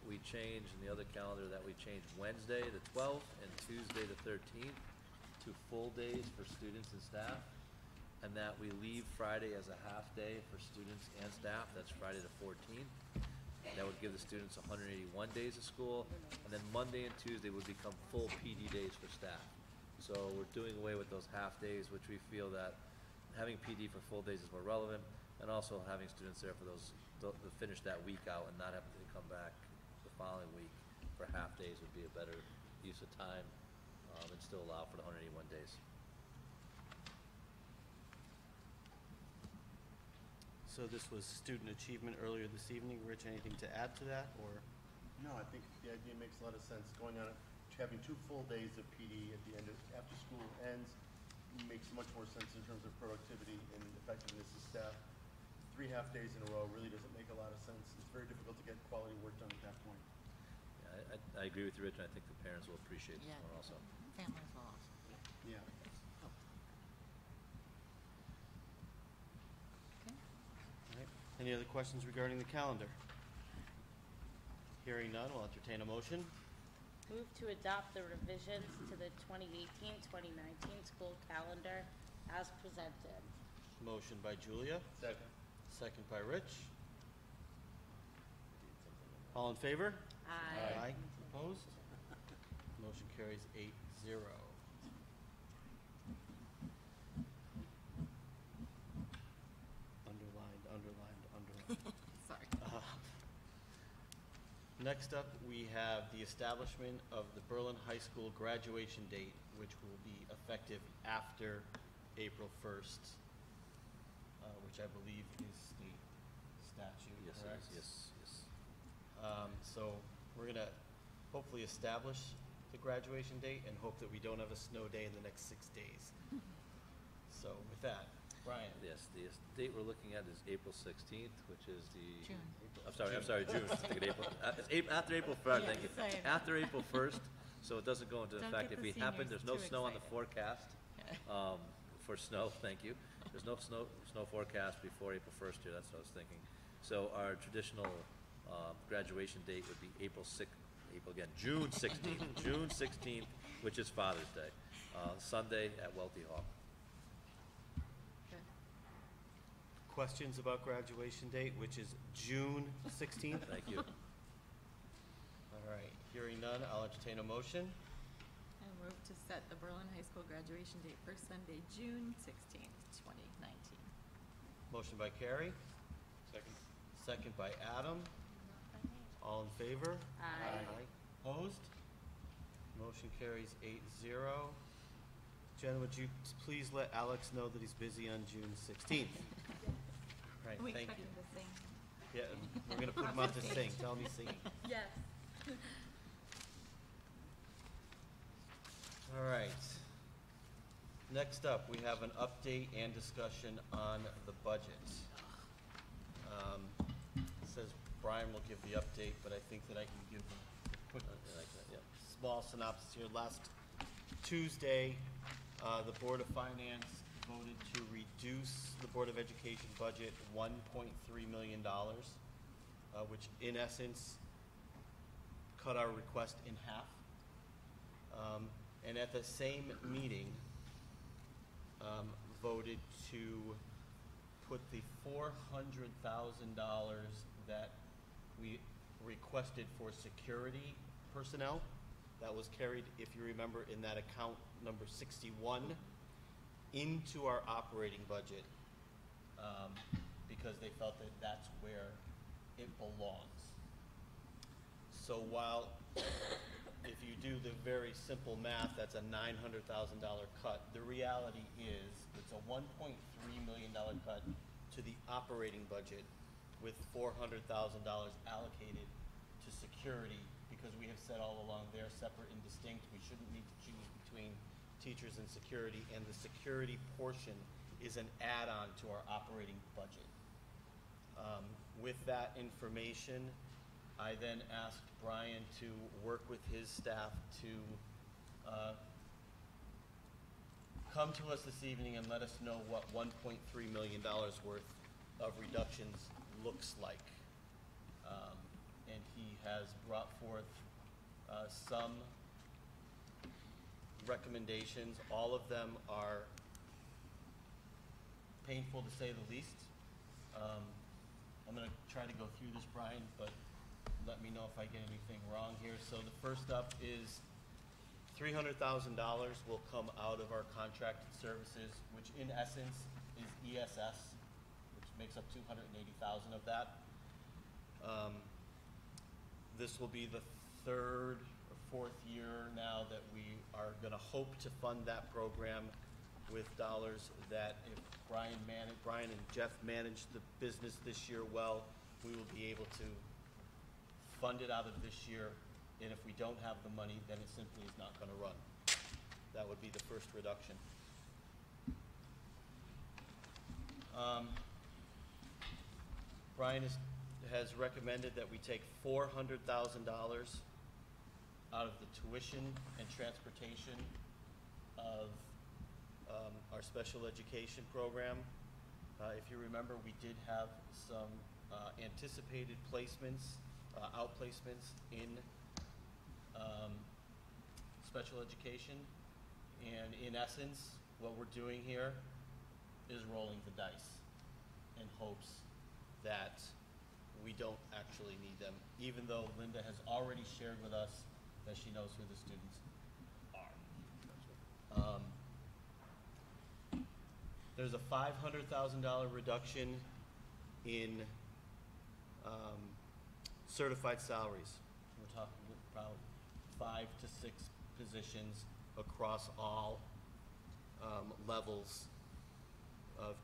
we change in the other calendar that we change Wednesday, the 12th, and Tuesday, the 13th to full days for students and staff, and that we leave Friday as a half day for students and staff. That's Friday the 14th. That would give the students 181 days of school, and then Monday and Tuesday would become full PD days for staff. So we're doing away with those half days, which we feel that having PD for full days is more relevant, and also having students there for those to finish that week out and not having to come back the following week for half days would be a better use of time, and still allow for the 181 days. So this was student achievement earlier this evening. Rich, anything to add to that, or? No, I think the idea makes a lot of sense. Going on, having 2 full days of PD at the end of, after school ends, makes much more sense in terms of productivity and effectiveness of staff. 3 half-days in a row really doesn't make a lot of sense. It's very difficult to get quality work done at that point. Yeah, I agree with you, Rich, and I think the parents will appreciate this more also. Families will also. Yeah. All right. Any other questions regarding the calendar? Hearing none, we'll entertain a motion. Move to adopt the revisions to the 2018-2019 school calendar as presented. Motion by Julia. Second. Second by Rich. All in favor? Aye. Opposed? Motion carries 8-0. Underlined. Sorry. Next up, we have the establishment of the Berlin High School graduation date, which will be effective after April 1st, which I believe is state statute, Yes, correct? yes. So we're going to hopefully establish the graduation date and hope that we don't have a snow day in the next 6 days. So with that, Brian. Yes, the date we're looking at is April 16th, which is the... June. I'm sorry, June. Thinking April. It's after April 1st, thank you. Yes, I know. After April 1st, so it doesn't go into Don't effect. get If the we happen, seniors there's no too snow on the excited. forecast, for snow, thank you. There's no snow forecast before April 1st here, that's what I was thinking. So our traditional graduation date would be June 16th, June 16th, which is Father's Day, Sunday at Welty Hall. Questions about graduation date, which is June 16th? Thank you. All right, hearing none, I'll entertain a motion. I move to set the Berlin High School graduation date for Sunday, June 16th, 2019. Motion by Carrie. Second. Second by Adam. All in favor? Aye. Opposed? Motion carries 8-0. Jen, would you please let Alex know that he's busy on June 16th? Right, We thank expect you. him to sing. Yeah, we're gonna put him out to sing. Tell him he's singing. Yes. All right. Next up, we have an update and discussion on the budget. It says Brian will give the update, but I think that I can give a quick, small synopsis here. Last Tuesday, the Board of Finance voted to reduce the Board of Education budget $1.3 million, which in essence cut our request in half. And at the same meeting, voted to put the $400,000 that we requested for security personnel, that was carried, if you remember, in that account number 61, into our operating budget, because they felt that that's where it belongs. So while if you do the very simple math, that's a $900,000 cut. The reality is it's a $1.3 million cut to the operating budget with $400,000 allocated to security, because we have said all along they're separate and distinct. We shouldn't need to choose between teachers and security, and the security portion is an add-on to our operating budget. With that information, I then asked Brian to work with his staff to come to us this evening and let us know what $1.3 million worth of reductions looks like. And he has brought forth some recommendations. All of them are painful to say the least. I'm going to try to go through this, Brian, but let me know if I get anything wrong here. So the first up is $300,000 will come out of our contracted services, which in essence is ESS, which makes up $280,000 of that. This will be the third or fourth year now that we are going to hope to fund that program with dollars that if Brian and Jeff manage the business this year well, we will be able to fund it out of this year. And if we don't have the money, then it simply is not going to run. That would be the first reduction. Brian has recommended that we take $400,000 out of the tuition and transportation of our special education program. If you remember, we did have some anticipated placements, outplacements in special education, and in essence, what we're doing here is rolling the dice in hopes that we don't actually need them, even though Linda has already shared with us that she knows who the students are. There's a $500,000 reduction in certified salaries. We're talking about 5 to 6 positions across all levels of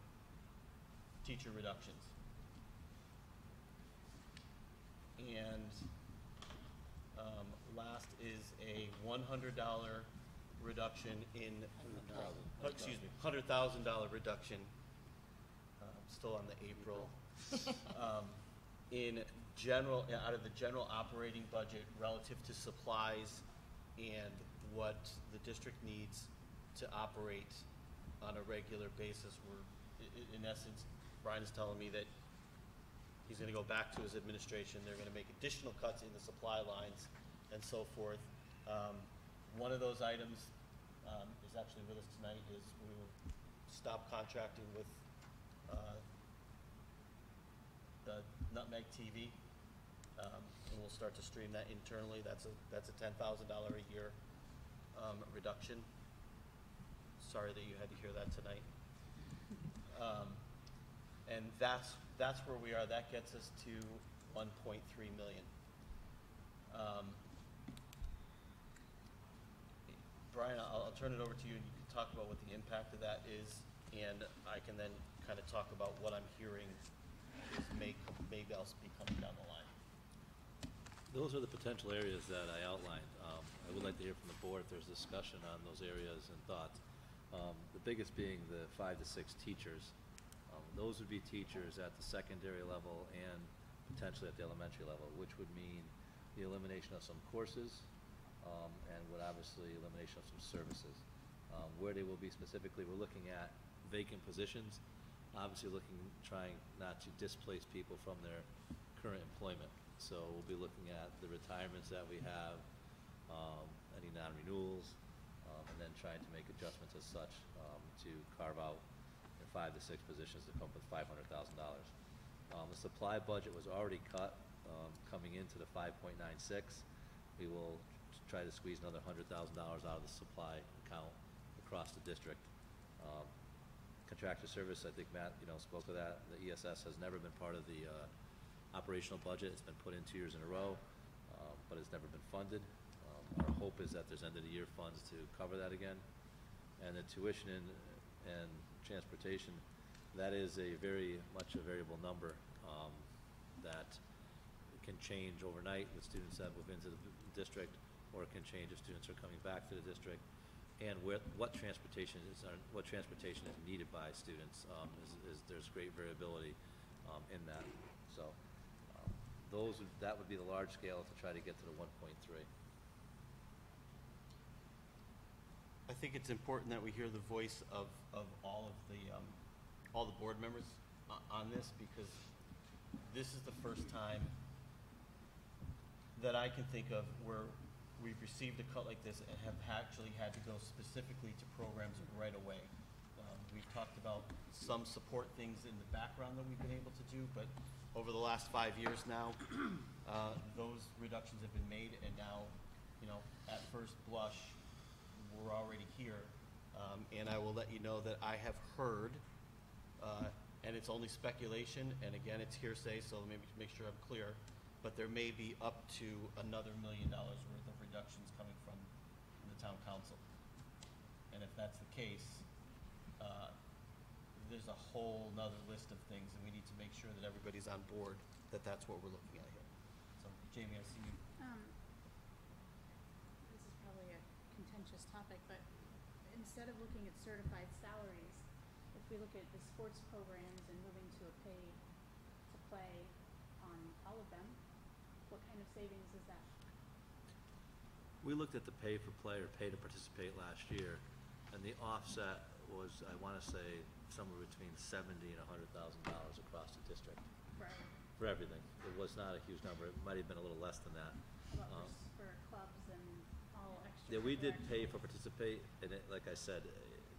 teacher reductions. And last is a $100 reduction in, excuse me, $100,000 reduction, still on the April, in general, out of the general operating budget relative to supplies and what the district needs to operate on a regular basis. We're, in essence, Brian is telling me that he's going to go back to his administration. They're going to make additional cuts in the supply lines and so forth. One of those items is actually with us tonight is we will stop contracting with the Nutmeg TV, and we'll start to stream that internally. That's a $10,000 a year reduction. Sorry that you had to hear that tonight. And that's where we are. That gets us to 1.3 million. Brian, I'll turn it over to you, and you can talk about what the impact of that is, and I can then kind of talk about what I'm hearing is maybe I'll be coming down the line. Those are the potential areas that I outlined. I would like to hear from the board if there's discussion on those areas and thoughts. The biggest being the 5 to 6 teachers. Those would be teachers at the secondary level and potentially at the elementary level, which would mean the elimination of some courses and would obviously elimination of some services. Where they will be specifically, we're looking at vacant positions, obviously trying not to displace people from their current employment. So we'll be looking at the retirements that we have, any non-renewals, and then trying to make adjustments as such to carve out 5 to 6 positions to come up with $500,000. The supply budget was already cut coming into the 5.96. We will try to squeeze another $100,000 out of the supply account across the district. Contractor service, I think Matt, spoke of that. The ESS has never been part of the operational budget. It's been put in 2 years in a row, but it's never been funded. Our hope is that there's end of the year funds to cover that again. And the tuition and transportation, that is very much a variable number that can change overnight with students that move into the district, or it can change if students are coming back to the district, and what transportation is needed by students. There's great variability in that. So that would be the large scale to try to get to the 1.3. I think it's important that we hear the voice of all the board members on this, because this is the first time that I can think of where we've received a cut like this and have actually had to go specifically to programs right away. We've talked about some support things in the background that we've been able to do, but over the last 5 years now, those reductions have been made, and now, at first blush, we're already here. And I will let you know that I have heard, and it's only speculation, and again, it's hearsay, so maybe to make sure I'm clear, but there may be up to another $1 million worth of reductions coming from the town council. And if that's the case, there's a whole nother list of things, and we need to make sure that everybody's on board that that's what we're looking at here. So, Jamie, I see you. This is probably a contentious topic, but instead of looking at certified salaries, if we look at the sports programs and moving to a pay to play on all of them, what kind of savings is that? We looked at the pay for play or pay to participate last year, and the offset was, I want to say, somewhere between $70,000 and $100,000 across the district. For everything. It was not a huge number. It might have been a little less than that. How about for clubs and all extra? Yeah, we did pay for participate, and it, like I said,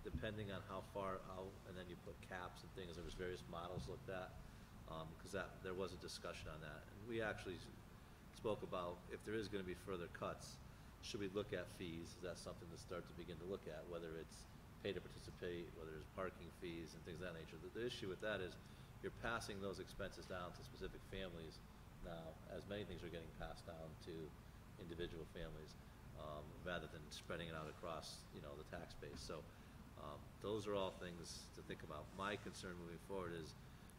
depending on how far out, and then you put caps and things, there was various models looked at, because there was a discussion on that. And we actually spoke about if there is going to be further cuts, should we look at fees? Is that something to start to begin to look at, whether it's pay to participate, whether it's parking fees and things of that nature. The issue with that is you're passing those expenses down to specific families now, as many things are getting passed down to individual families, rather than spreading it out across, the tax base. So those are all things to think about. My concern moving forward is,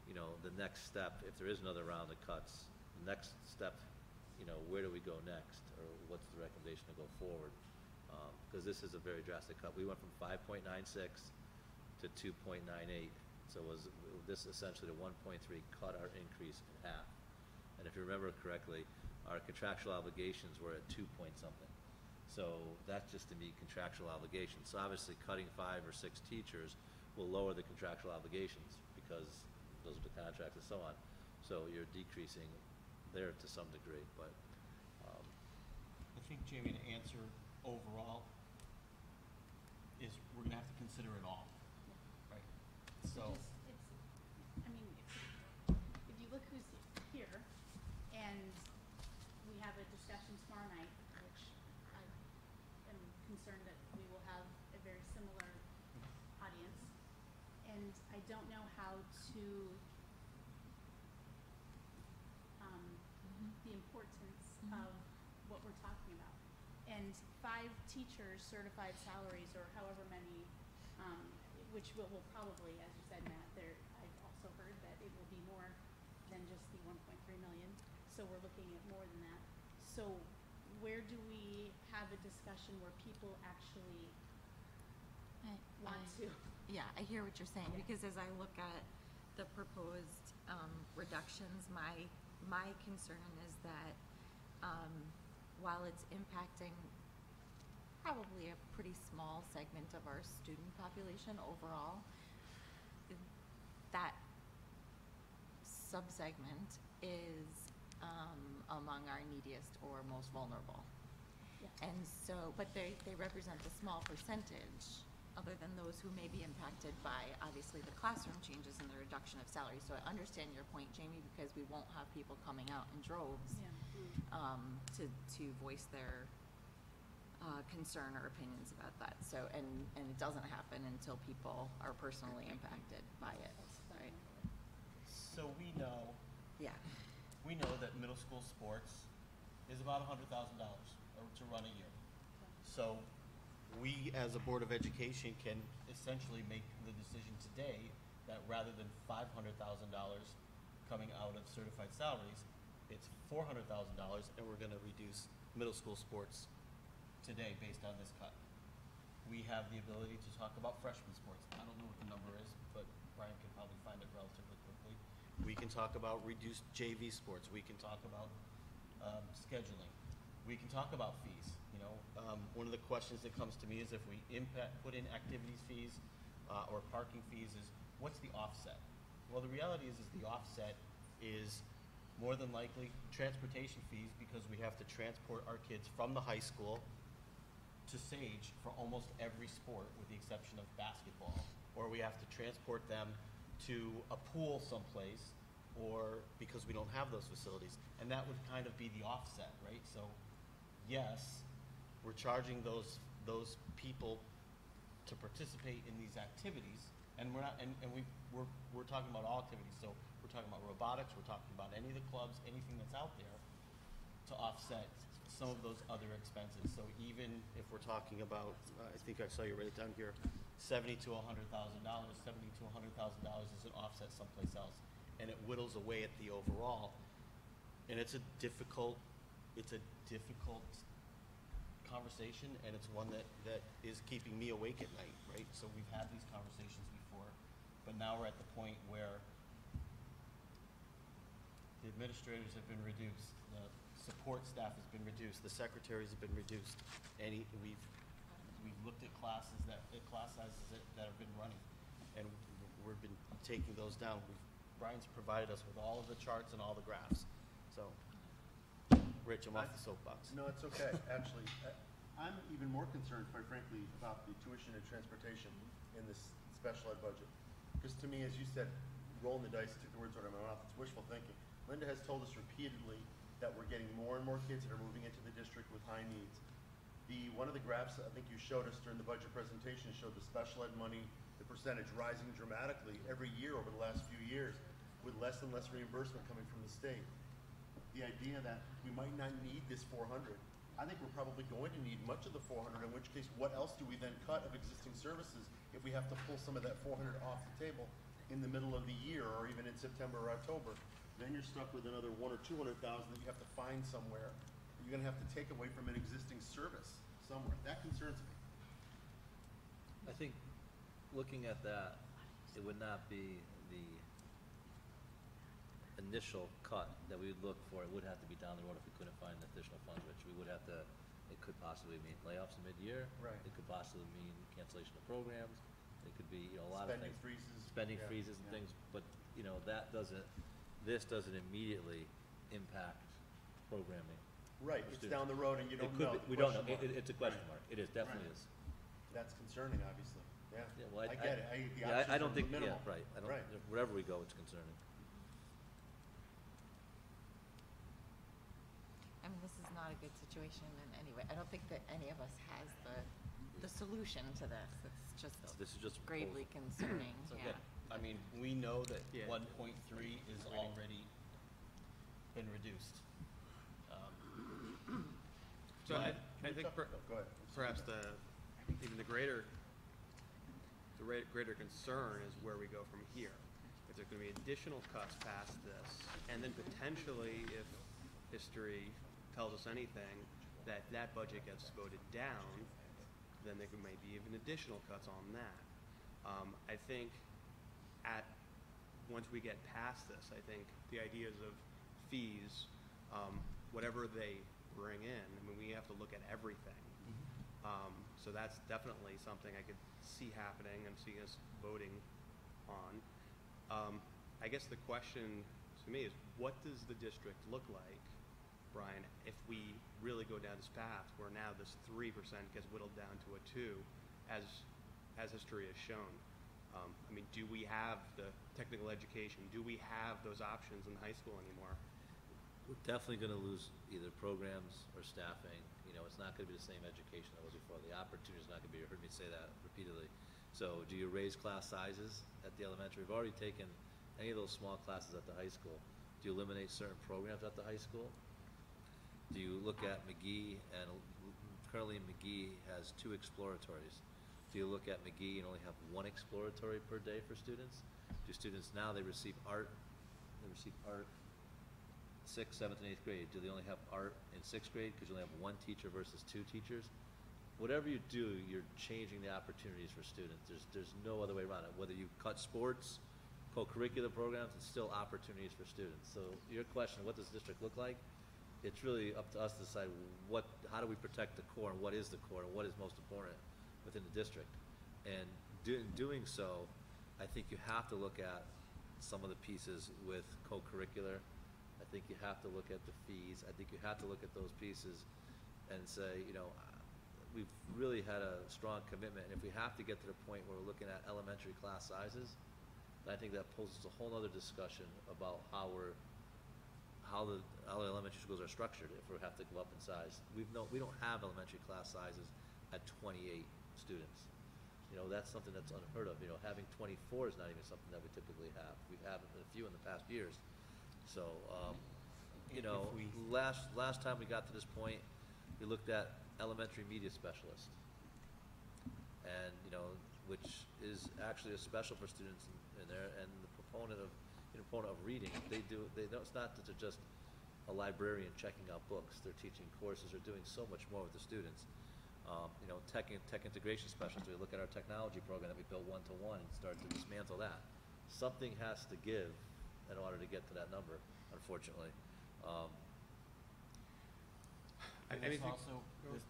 the next step, if there is another round of cuts, the next step, where do we go next, or what's the recommendation to go forward? Because this is a very drastic cut. We went from 5.96 to 2.98. So was this essentially the 1.3 cut our increase in half? And if you remember correctly, our contractual obligations were at 2 point something. So that's just to meet contractual obligations. So obviously cutting 5 or 6 teachers will lower the contractual obligations because those are the contracts and so on. So you're decreasing there to some degree, but. I think, Jamie, to answer overall is we're gonna have to consider it all, right? So. If you look who's here, and we have a discussion tomorrow night, which I am concerned that we will have a very similar audience, and I don't know how to, the importance of what we're talking about. And 5 teachers certified salaries, or however many, which will probably, as you said, Matt, I've also heard that it will be more than just the 1.3 million. So we're looking at more than that. So where do we have a discussion where people actually want to? Yeah, I hear what you're saying, because as I look at the proposed reductions, my concern is that while it's impacting probably a pretty small segment of our student population overall, that subsegment is among our neediest or most vulnerable. Yeah. And so, but they represent a small percentage other than those who may be impacted by, obviously, the classroom changes and the reduction of salary. So I understand your point, Jamie, because we won't have people coming out in droves to voice their concern or opinions about that. So, and it doesn't happen until people are personally impacted by it, right? So we know that middle school sports is about $100,000 to run a year. So we, as a Board of Education, can essentially make the decision today that rather than $500,000 coming out of certified salaries, it's $400,000, and we're going to reduce middle school sports today based on this cut. We have the ability to talk about freshman sports. I don't know what the number is, but Brian can probably find it relatively quickly. We can talk about reduced JV sports. We can talk about scheduling. We can talk about fees. One of the questions that comes to me is if we put in activities fees or parking fees, is what's the offset? Well, the reality is the offset is more than likely transportation fees, because we have to transport our kids from the high school to Sage for almost every sport with the exception of basketball, or we have to transport them to a pool someplace, or because we don't have those facilities. And that would kind of be the offset, right? So yes, we're charging those people to participate in these activities, and we're talking about all activities. So we're talking about robotics, we're talking about any of the clubs, anything that's out there to offset some of those other expenses. So even if we're talking about, I think I saw you write it down here, $70,000 to $100,000, $70,000 to $100,000 is an offset someplace else, and it whittles away at the overall. And it's a difficult conversation, and it's one that is keeping me awake at night, right? So we've had these conversations before. but now we're at the point where the administrators have been reduced, the support staff has been reduced, the secretaries have been reduced, and we've looked at class sizes that have been running, and we've been taking those down. Brian's provided us with all of the charts and all the graphs. So, Rich, I'm off the soapbox. No, it's okay. Actually, I'm even more concerned, quite frankly, about the tuition and transportation in this special ed budget. Because to me, as you said, rolling the dice, took the words out of my mouth, it's wishful thinking. Linda has told us repeatedly that we're getting more and more kids that are moving into the district with high needs. One of the graphs I think you showed us during the budget presentation showed the special ed money, the percentage rising dramatically every year over the last few years, with less and less reimbursement coming from the state. The idea that we might not need this 400, I think we're probably going to need much of the 400, in which case what else do we then cut of existing services if we have to pull some of that 400 off the table in the middle of the year or even in September or October? Then you're stuck with another 100,000 or 200,000 that you have to find somewhere. You're gonna have to take away from an existing service somewhere. That concerns me. I think looking at that, it would not be the initial cut that we would look for. It would have to be down the road if we couldn't find additional funds, which we would have to, it could possibly mean layoffs in mid-year. Right. It could possibly mean cancellation of programs. It could be, a lot of things. Spending Freezes and things, but, this doesn't immediately impact programming. Right, for it's students. down the road and you don't know. We don't know. Question mark. It's a question mark. It is, definitely is. That's concerning, obviously. Yeah. Yeah, well, I get it. The I options don't are think, minimal. right. I don't, Right. wherever we go, it's concerning. I mean, this is not a good situation in any way. I don't think that any of us has the solution to this. It's just This is just a gravely concerning, So yeah. again, I mean, we know that 1.3 is already been reduced. So I think Go ahead. perhaps even the greater concern is where we go from here. If there's going to be additional cuts past this, and then potentially, if history tells us anything, that budget gets voted down, then there may be even additional cuts on that. I think once we get past this, I think the ideas of fees, whatever they bring in, I mean, we have to look at everything. So that's definitely something I could see happening and see us voting on. I guess the question to me is, what does the district look like, Brian, if we really go down this path where now this 3% gets whittled down to a 2, as history has shown? I mean, do we have the technical education? Do we have those options in high school anymore? We're definitely going to lose either programs or staffing. It's not going to be the same education that was before. The opportunity is not going to be, you heard me say that repeatedly. So do you raise class sizes at the elementary? We've already taken any of those small classes at the high school. Do you eliminate certain programs at the high school? Do you look at McGee, and currently McGee has 2 exploratories. Do you look at McGee and only have 1 exploratory per day for students? Do students now, they receive art 6th, 7th, and 8th grade. Do they only have art in 6th grade because you only have 1 teacher versus 2 teachers? Whatever you do, you're changing the opportunities for students. There's no other way around it. Whether you cut sports, co-curricular programs, it's still opportunities for students. So your question, what does the district look like? It's really up to us to decide how do we protect the core, and what is the core, and what is most important within the district. And in doing so, I think you have to look at some of the pieces with co-curricular. I think you have to look at the fees. I think you have to look at those pieces and say, we've really had a strong commitment. And if we have to get to the point where we're looking at elementary class sizes, I think that poses a whole other discussion about how the elementary schools are structured if we have to go up in size. We don't have elementary class sizes at 28 students. That's something that's unheard of. Having 24 is not even something that we typically have. We've had a few in the past years. So, last time we got to this point, we looked at elementary media specialist, and which is actually a special for students in there, and the proponent of reading. It's not that they're just a librarian checking out books. They're teaching courses. They're doing so much more with the students. Tech integration specialists. We look at our technology program that we built 1-to-1 and start to dismantle that. something has to give in order to get to that number, unfortunately.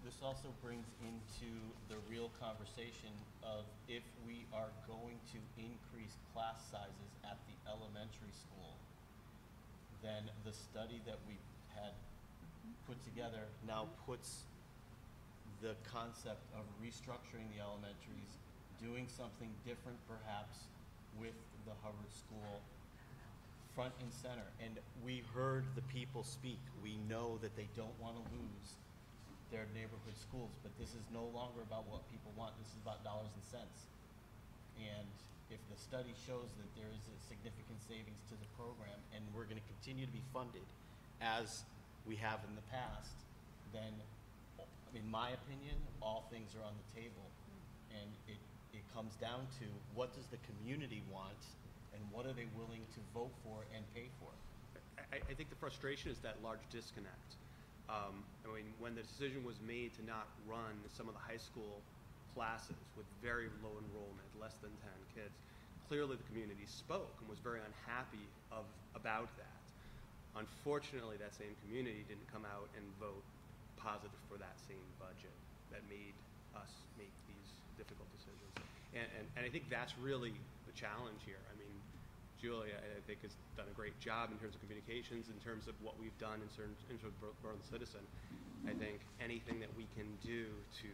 This also brings into the real conversation of if we are going to increase class sizes at the elementary school, then the study that we had put together now puts the concept of restructuring the elementaries, doing something different perhaps with the Hubbard School front and center. And we heard the people speak. We know that they don't want to lose their neighborhood schools, but this is no longer about what people want. This is about dollars and cents. And if the study shows that there is a significant savings to the program and we're going to continue to be funded as we have in the past, then in my opinion, all things are on the table. And it comes down to what does the community want and what are they willing to vote for and pay for? I think the frustration is that large disconnect. I mean, when the decision was made to not run some of the high school classes with very low enrollment, less than 10 kids, clearly the community spoke and was very unhappy about that. Unfortunately, that same community didn't come out and vote positive for that same budget that made us make these difficult decisions. And I think that's really the challenge here. I mean, Julie, I think, has done a great job in terms of communications, in terms of what we've done in terms of Berlin Citizen. I think anything that we can do to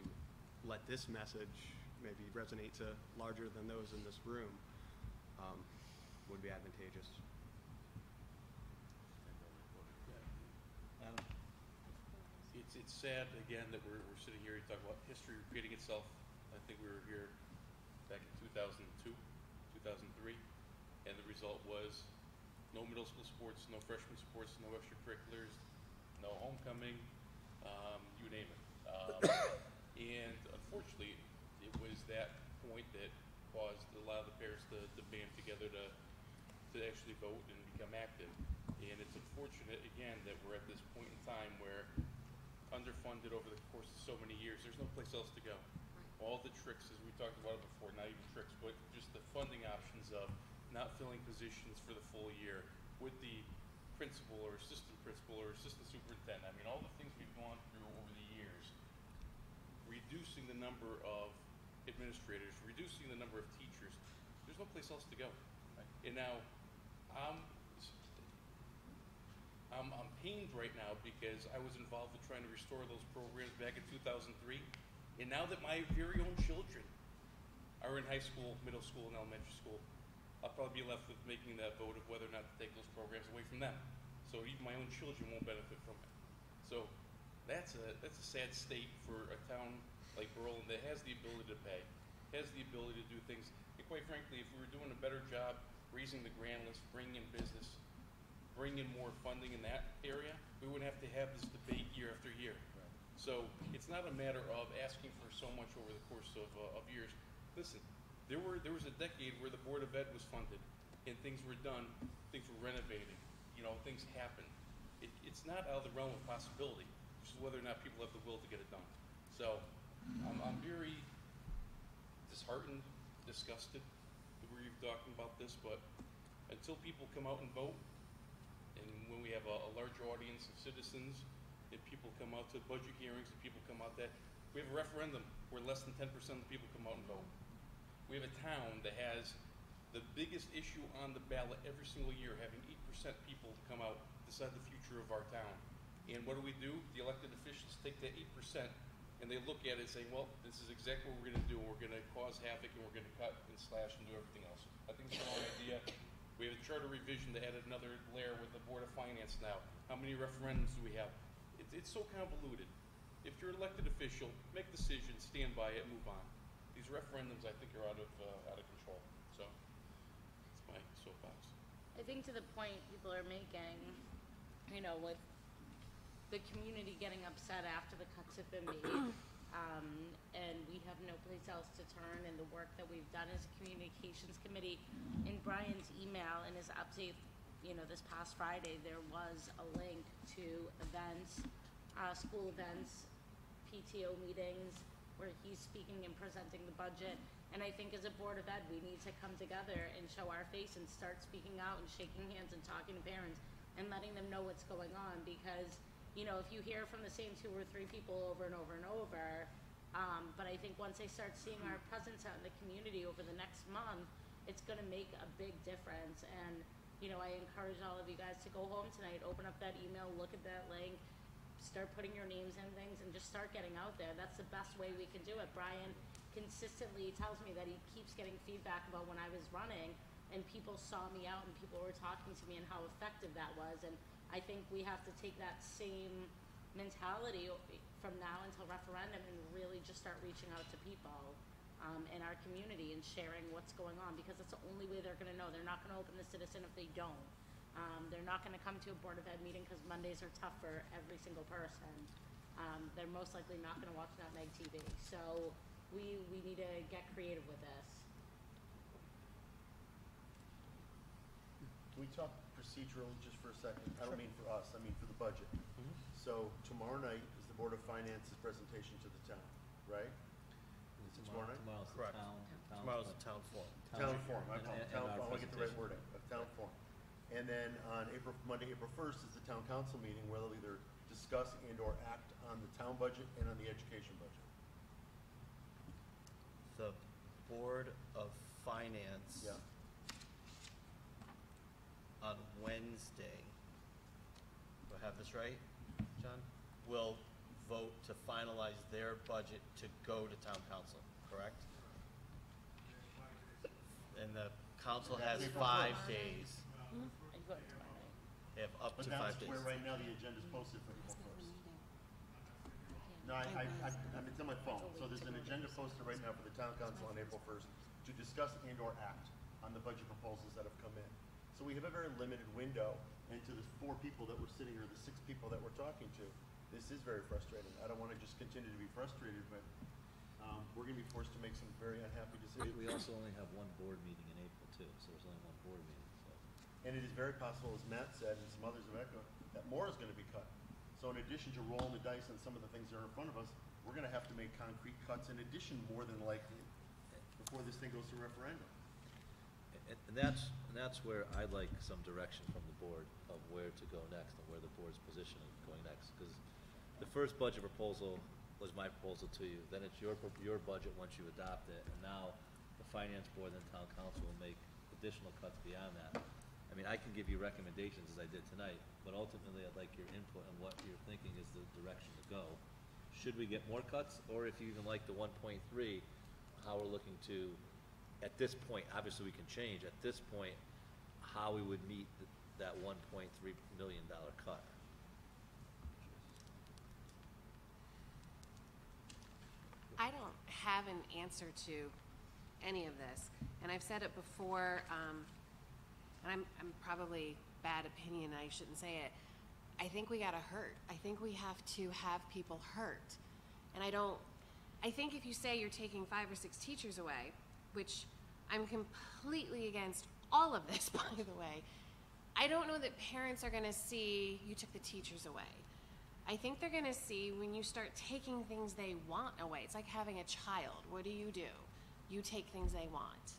let this message maybe resonate to larger than those in this room would be advantageous. It's sad, again, that we're sitting here and talking about history repeating itself. I think we were here back in 2002, 2003, and the result was no middle school sports, no freshman sports, no extracurriculars, no homecoming, you name it. And unfortunately, it was that point that caused a lot of the parents to band together to actually vote and become active. And it's unfortunate, again, that we're at this point in time where underfunded over the course of so many years, there's no place else to go. All the tricks, as we talked about it before, not even tricks, but just the funding options of not filling positions for the full year with the principal or assistant superintendent. I mean, all the things we've gone through over the years, reducing the number of administrators, reducing the number of teachers, there's no place else to go. Right? And now, I'm pained right now because I was involved in trying to restore those programs back in 2003, and now that my very own children are in high school, middle school, and elementary school, I'll probably be left with making that vote of whether or not to take those programs away from them. So even my own children won't benefit from it. So that's a sad state for a town like Berlin that has the ability to pay, has the ability to do things. And quite frankly, if we were doing a better job raising the grand list, bringing in business, bring in more funding in that area, we wouldn't have to have this debate year after year. Right. So it's not a matter of asking for so much over the course of years. Listen, there was a decade where the Board of Ed was funded and things were done, things were renovating, things happened. It's not out of the realm of possibility, just whether or not people have the will to get it done. So I'm very disheartened, disgusted that we're even talking about this, but until people come out and vote, and when we have a larger audience of citizens, and people come out to budget hearings, and people come out we have a referendum where less than 10% of the people come out and vote. We have a town that has the biggest issue on the ballot every single year, having 8% people come out, decide the future of our town. And what do? The elected officials take that 8% and they look at it and say, well, this is exactly what we're going to do. We're going to cause havoc and we're going to cut and slash and do everything else. I think it's the wrong idea. We have a charter revision that added another layer with the Board of Finance now. How many referendums do we have? It's so convoluted. If you're an elected official, make decisions, stand by it, move on. These referendums, I think, are out of control. So, that's my soapbox. I think to the point people are making, with the community getting upset after the cuts have been made, and we have no place else to turn, and the work that we've done as a communications committee. In Brian's email, in his update, this past Friday, there was a link to events, school events, PTO meetings, where he's speaking and presenting the budget. And I think as a Board of Ed, we need to come together and show our face and start speaking out and shaking hands and talking to parents and letting them know what's going on. Because, you know, if you hear from the same 2 or 3 people over and over and over, but I think once they start seeing our presence out in the community over the next month, it's going to make a big difference. And, you know, I encourage all of you guys to go home tonight, open up that email, look at that link, start putting your names in things, and just start getting out there. That's the best way we can do it. Brian consistently tells me that he keeps getting feedback about when I was running, and people saw me out and people were talking to me and how effective that was. And I think we have to take that same mentality from now until referendum and really just start reaching out to people in our community and sharing what's going on, because that's the only way they're going to know. They're not going to open the Citizen if they don't. They're not going to come to a Board of Ed meeting because Mondays are tough for every single person. They're most likely not going to watch Nutmeg TV. So we need to get creative with this. Can we talk procedural just for a second? I don't mean for us, I mean for the budget. So tomorrow night is the Board of Finance's presentation to the town, right? Is it tomorrow night? Tomorrow's the Correct. Tomorrow's the town forum. Town forum, I And our want to get the right presentation. wording, of town forum. And then on Monday, April 1st is the town council meeting where they'll either discuss and or act on the town budget and on the education budget. The Board of Finance Yeah. on Wednesday, do I have this right, John? Will vote to finalize their budget to go to town council, correct? And the council has 5 days. They have up But to 5 that's days. where right now the agenda's posted for April 1st. No, it's on my phone. So there's an agenda posted right now for the town council on April 1st to discuss and or act on the budget proposals that have come in. So we have a very limited window, and to the 4 people that we're sitting here, the 6 people that we're talking to, this is very frustrating. I don't want to just continue to be frustrated, but we're going to be forced to make some very unhappy decisions. We also only have 1 board meeting in April too, so there's only 1 board meeting, so. And it is very possible, as Matt said, and some others have echoed, that more is going to be cut. So in addition to rolling the dice on some of the things that are in front of us, we're going to have to make concrete cuts in addition, more than likely, before this thing goes to referendum. And that's where I'd like some direction from the board of where to go next and where the board's positioning going next. Because the first budget proposal was my proposal to you, then it's your budget once you adopt it, and now the finance board and town council will make additional cuts beyond that. I mean, I can give you recommendations as I did tonight, but ultimately I'd like your input on what you're thinking is the direction to go. Should we get more cuts, or if you even like the 1.3, how we're looking to, at this point, obviously we can change, at this point, how we would meet that $1.3 million cut. I don't have an answer to any of this, and I've said it before, and I'm probably bad opinion, I shouldn't say it. I think we gotta hurt. I think we have to have people hurt. And I think if you say you're taking 5 or 6 teachers away, which I'm completely against all of this, by the way, I don't know that parents are gonna see you took the teachers away. I think they're gonna see when you start taking things they want away. It's like having a child. What do? You take things they want.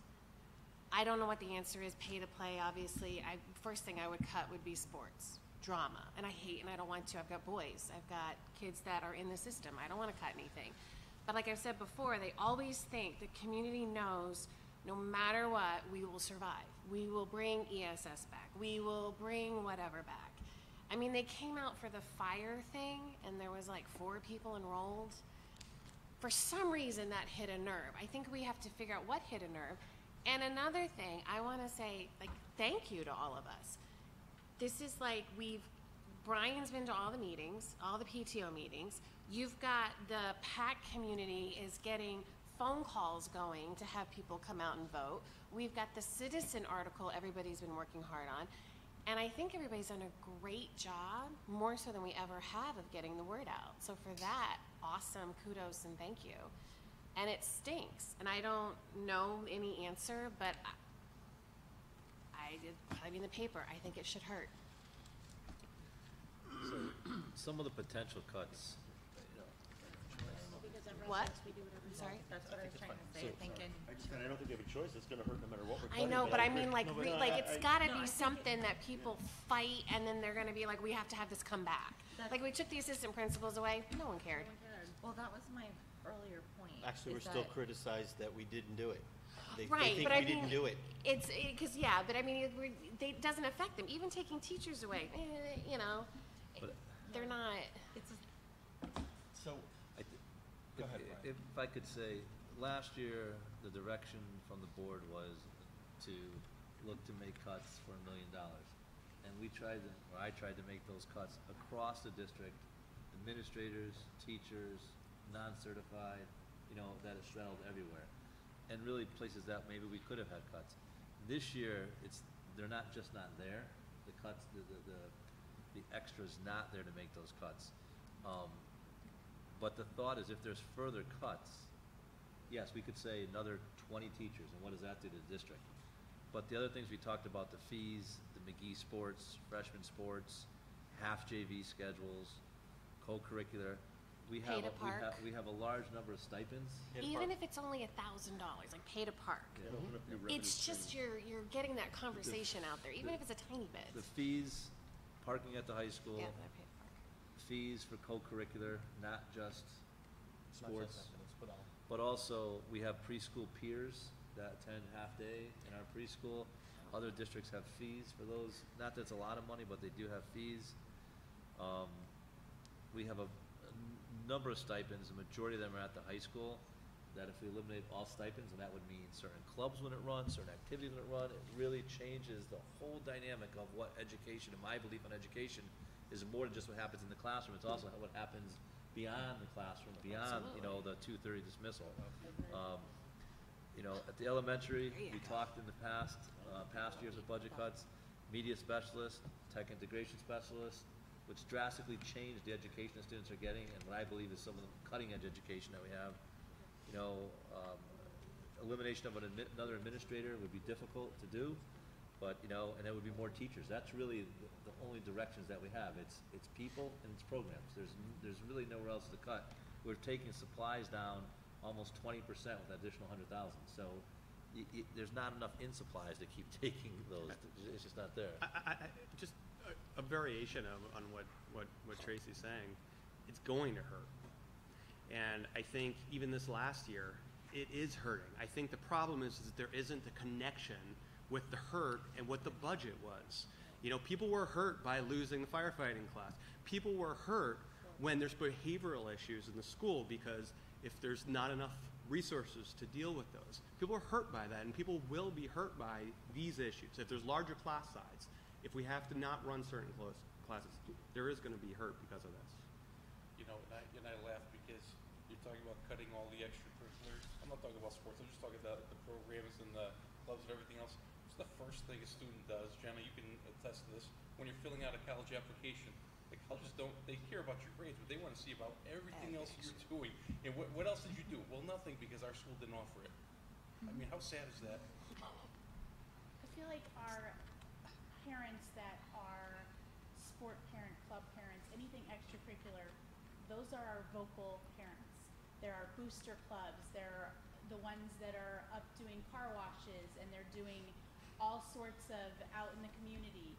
I don't know what the answer is. Pay to play, obviously. First thing I would cut would be sports, drama. And I hate and I don't want to. I've got boys. I've got kids that are in the system. I don't want to cut anything. But like I've said before, they always think the community knows no matter what, we will survive. We will bring ESS back. We will bring whatever back. I mean, they came out for the fire thing, and there was like 4 people enrolled. For some reason, that hit a nerve. I think we have to figure out what hit a nerve. And another thing, I want to say, like, thank you to all of us. This is like, Brian's been to all the meetings, all the PTO meetings. You've got the PAC community is getting phone calls going to have people come out and vote. We've got the citizen article everybody's been working hard on. And I think everybody's done a great job, more so than we ever have, of getting the word out. So for that, awesome, kudos and thank you. And it stinks, and I don't know any answer, but I did put in the paper. I think it should hurt. So some of the potential cuts, Because What? Sorry? That's what I was trying to say, thinking. I don't think we have a choice. It's going to hurt no matter what we're I know, but I mean, like, No, but like it's got to No, I be think something that people fight, and then they're going to be like, we have to have this come back. Like, we took the assistant principals away. No one cared. Well, that was my earlier point. Actually, is we're still that- criticized that we didn't do it. They Right, think but I we mean, didn't do it. It's because yeah, but I mean, it doesn't affect them. Even taking teachers away, you know, But- they're not. So, Go ahead, If I could say, last year, the direction from the board was to look to make cuts for $1 million. And we tried to, or I tried to make those cuts across the district, administrators, teachers, non-certified, you know, that is straddled everywhere. And really places that maybe we could have had cuts. This year, they're not just not there, the cuts, the extra's not there to make those cuts. But the thought is, if there's further cuts, yes, we could say another 20 teachers, and what does that do to the district? But the other things we talked about, the fees, the McGee sports, freshman sports, half JV schedules, co-curricular, we Pay have, to park. we have a large number of stipends. Even if it's only $1,000, like pay to park. It's just you're getting that conversation out there, even if it's a tiny bit. The fees, parking at the high school, Yeah, I pay to park. fees for co-curricular, not just It's not sports, just academics, but all. but also we have preschool peers that attend half-day in our preschool. Other districts have fees for those. Not that it's a lot of money, but they do have fees. We have a number of stipends. The majority of them are at the high school. That if we eliminate all stipends, and that would mean certain clubs when it runs, certain activities when it runs, it really changes the whole dynamic of what education, and my belief on education, is more than just what happens in the classroom. It's also what happens beyond the classroom, beyond, you know, the 2:30 dismissal. You know, at the elementary, we talked in the past years of budget cuts, media specialist, tech integration specialist, which drastically changed the education the students are getting, and what I believe is some of the cutting-edge education that we have. You know, elimination of another administrator would be difficult to do, but, you know, and there would be more teachers. That's really the only directions that we have. It's people and it's programs. There's really nowhere else to cut. We're taking supplies down almost 20% with that additional 100,000. So there's not enough in supplies to keep taking those. It's just not there. Just a variation on what Tracy's saying. It's going to hurt. And I think even this last year, it is hurting. I think the problem is that there isn't a connection with the hurt and what the budget was. You know, people were hurt by losing the firefighting class. People were hurt when there's behavioral issues in the school because if there's not enough resources to deal with those. People are hurt by that, and people will be hurt by these issues. If there's larger class size, if we have to not run certain classes, there is going to be hurt because of this. You know, and I laugh because you're talking about cutting all the extracurriculars. I'm not talking about sports. I'm just talking about the programs and the clubs and everything else. It's the first thing a student does. Jenna, you can attest to this. When you're filling out a college application, the colleges they care about your grades, but they want to see about everything else you're doing. And what else did you do? Well, nothing, because our school didn't offer it. I mean, how sad is that? I feel like our parents that are sport parent, club parents, anything extracurricular, those are our vocal parents. There are booster clubs, they're the ones that are up doing car washes, and they're doing all sorts of out in the community.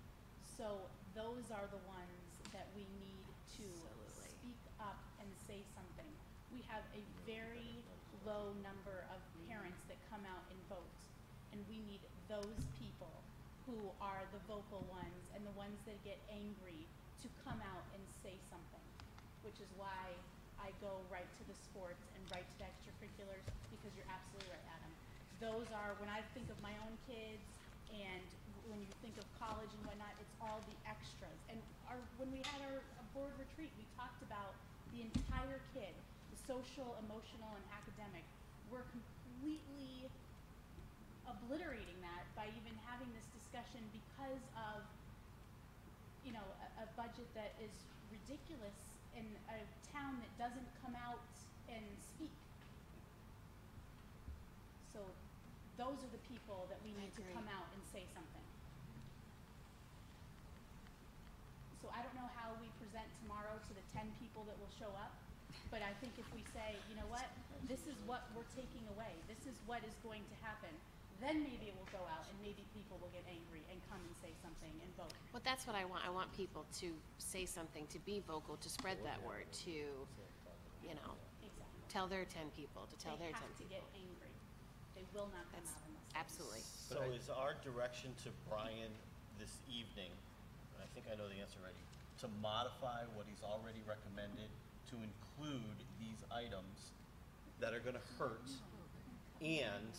So those are the ones that we need to speak up and say something. We have a very low number of parents that come out and vote, and we need those people who are the vocal ones and the ones that get angry to come out and say something, which is why I go right to the sports and right to the extracurriculars, because you're absolutely right, Adam. Those are, when I think of my own kids and when you think of college and whatnot, it's all the extras. And when we had our board retreat, we talked about the entire kid, the social, emotional, and academic. We're completely obliterating that by even having this discussion because of, you know, a budget that is ridiculous in a town that doesn't come out and speak. So those are the people that we need to come out and say something. So I don't know how we present tomorrow to the 10 people that will show up, but I think if we say, you know what, this is what we're taking away, this is what is going to happen, then maybe it will go out and maybe people will get angry and come and say something and vote. Well, that's what I want. I want people to say something, to be vocal, to spread that word, to, you know, Exactly. tell their 10 people, to tell They their 10 have to people. get angry. They will not come out unless. Absolutely. So is our direction to Brian this evening, and I think I know the answer already, to modify what he's already recommended to include these items that are gonna hurt, and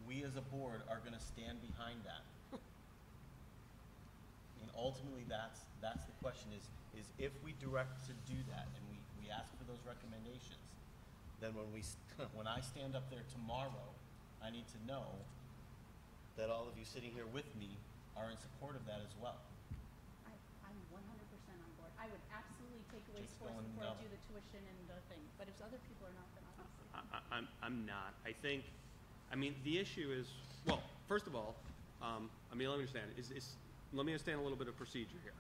we as a board are gonna stand behind that? And ultimately, that's the question is if we direct to do that and we ask for those recommendations, then when I stand up there tomorrow, I need to know that all of you sitting here with me are in support of that as well. I'm 100% on board. I would absolutely take away Just sports going before I no. do the tuition and the thing, but if other people are not, then obviously. I'm not. I mean, the issue is, well, first of all, let me understand. Let me understand a little bit of procedure here.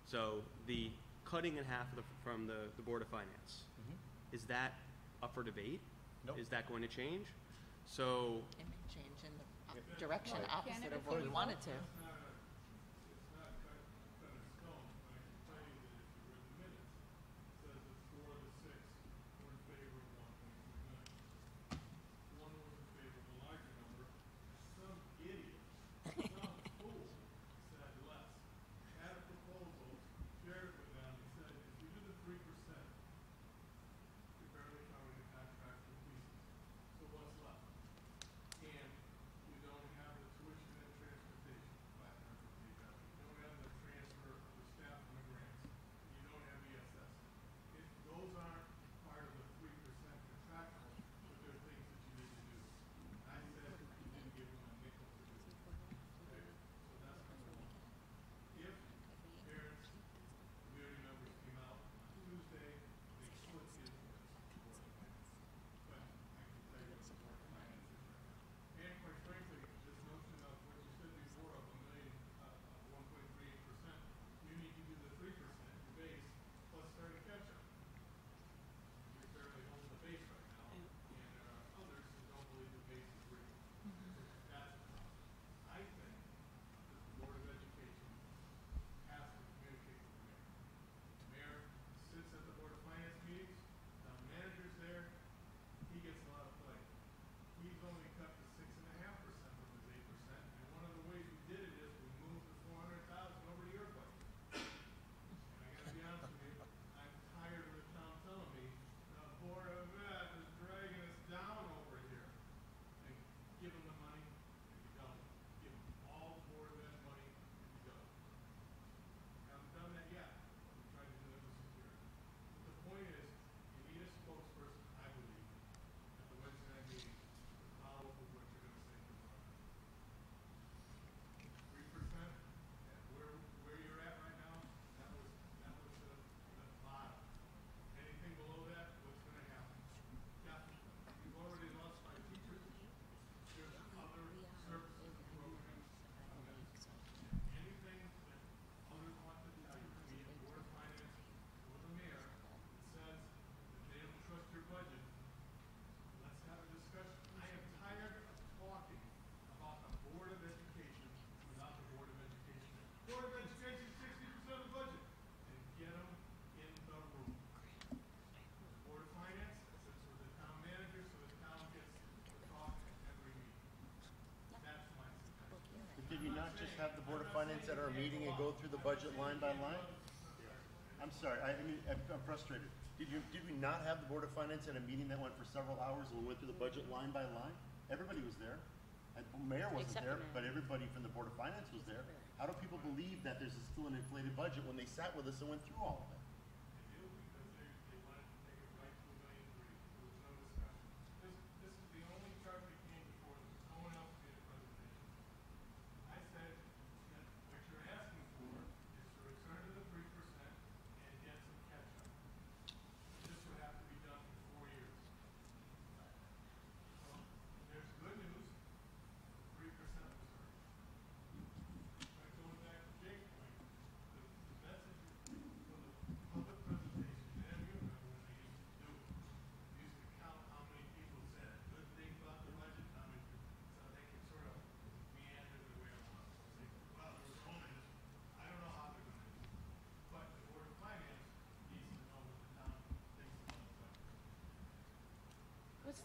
So the cutting in half from the Board of Finance, is that up for debate? Nope. Is that going to change? So It may change in the direction Well, opposite of what we wanted to. Did you not just have the Board of Finance at our meeting and go through the budget line by line? I'm sorry, I'm frustrated. Did we not have the Board of Finance at a meeting that went for several hours and we went through the budget line by line? Everybody was there. And Mayor wasn't Except there, the mayor. but everybody from the Board of Finance was there. How do people believe that there's still an inflated budget when they sat with us and went through all of it?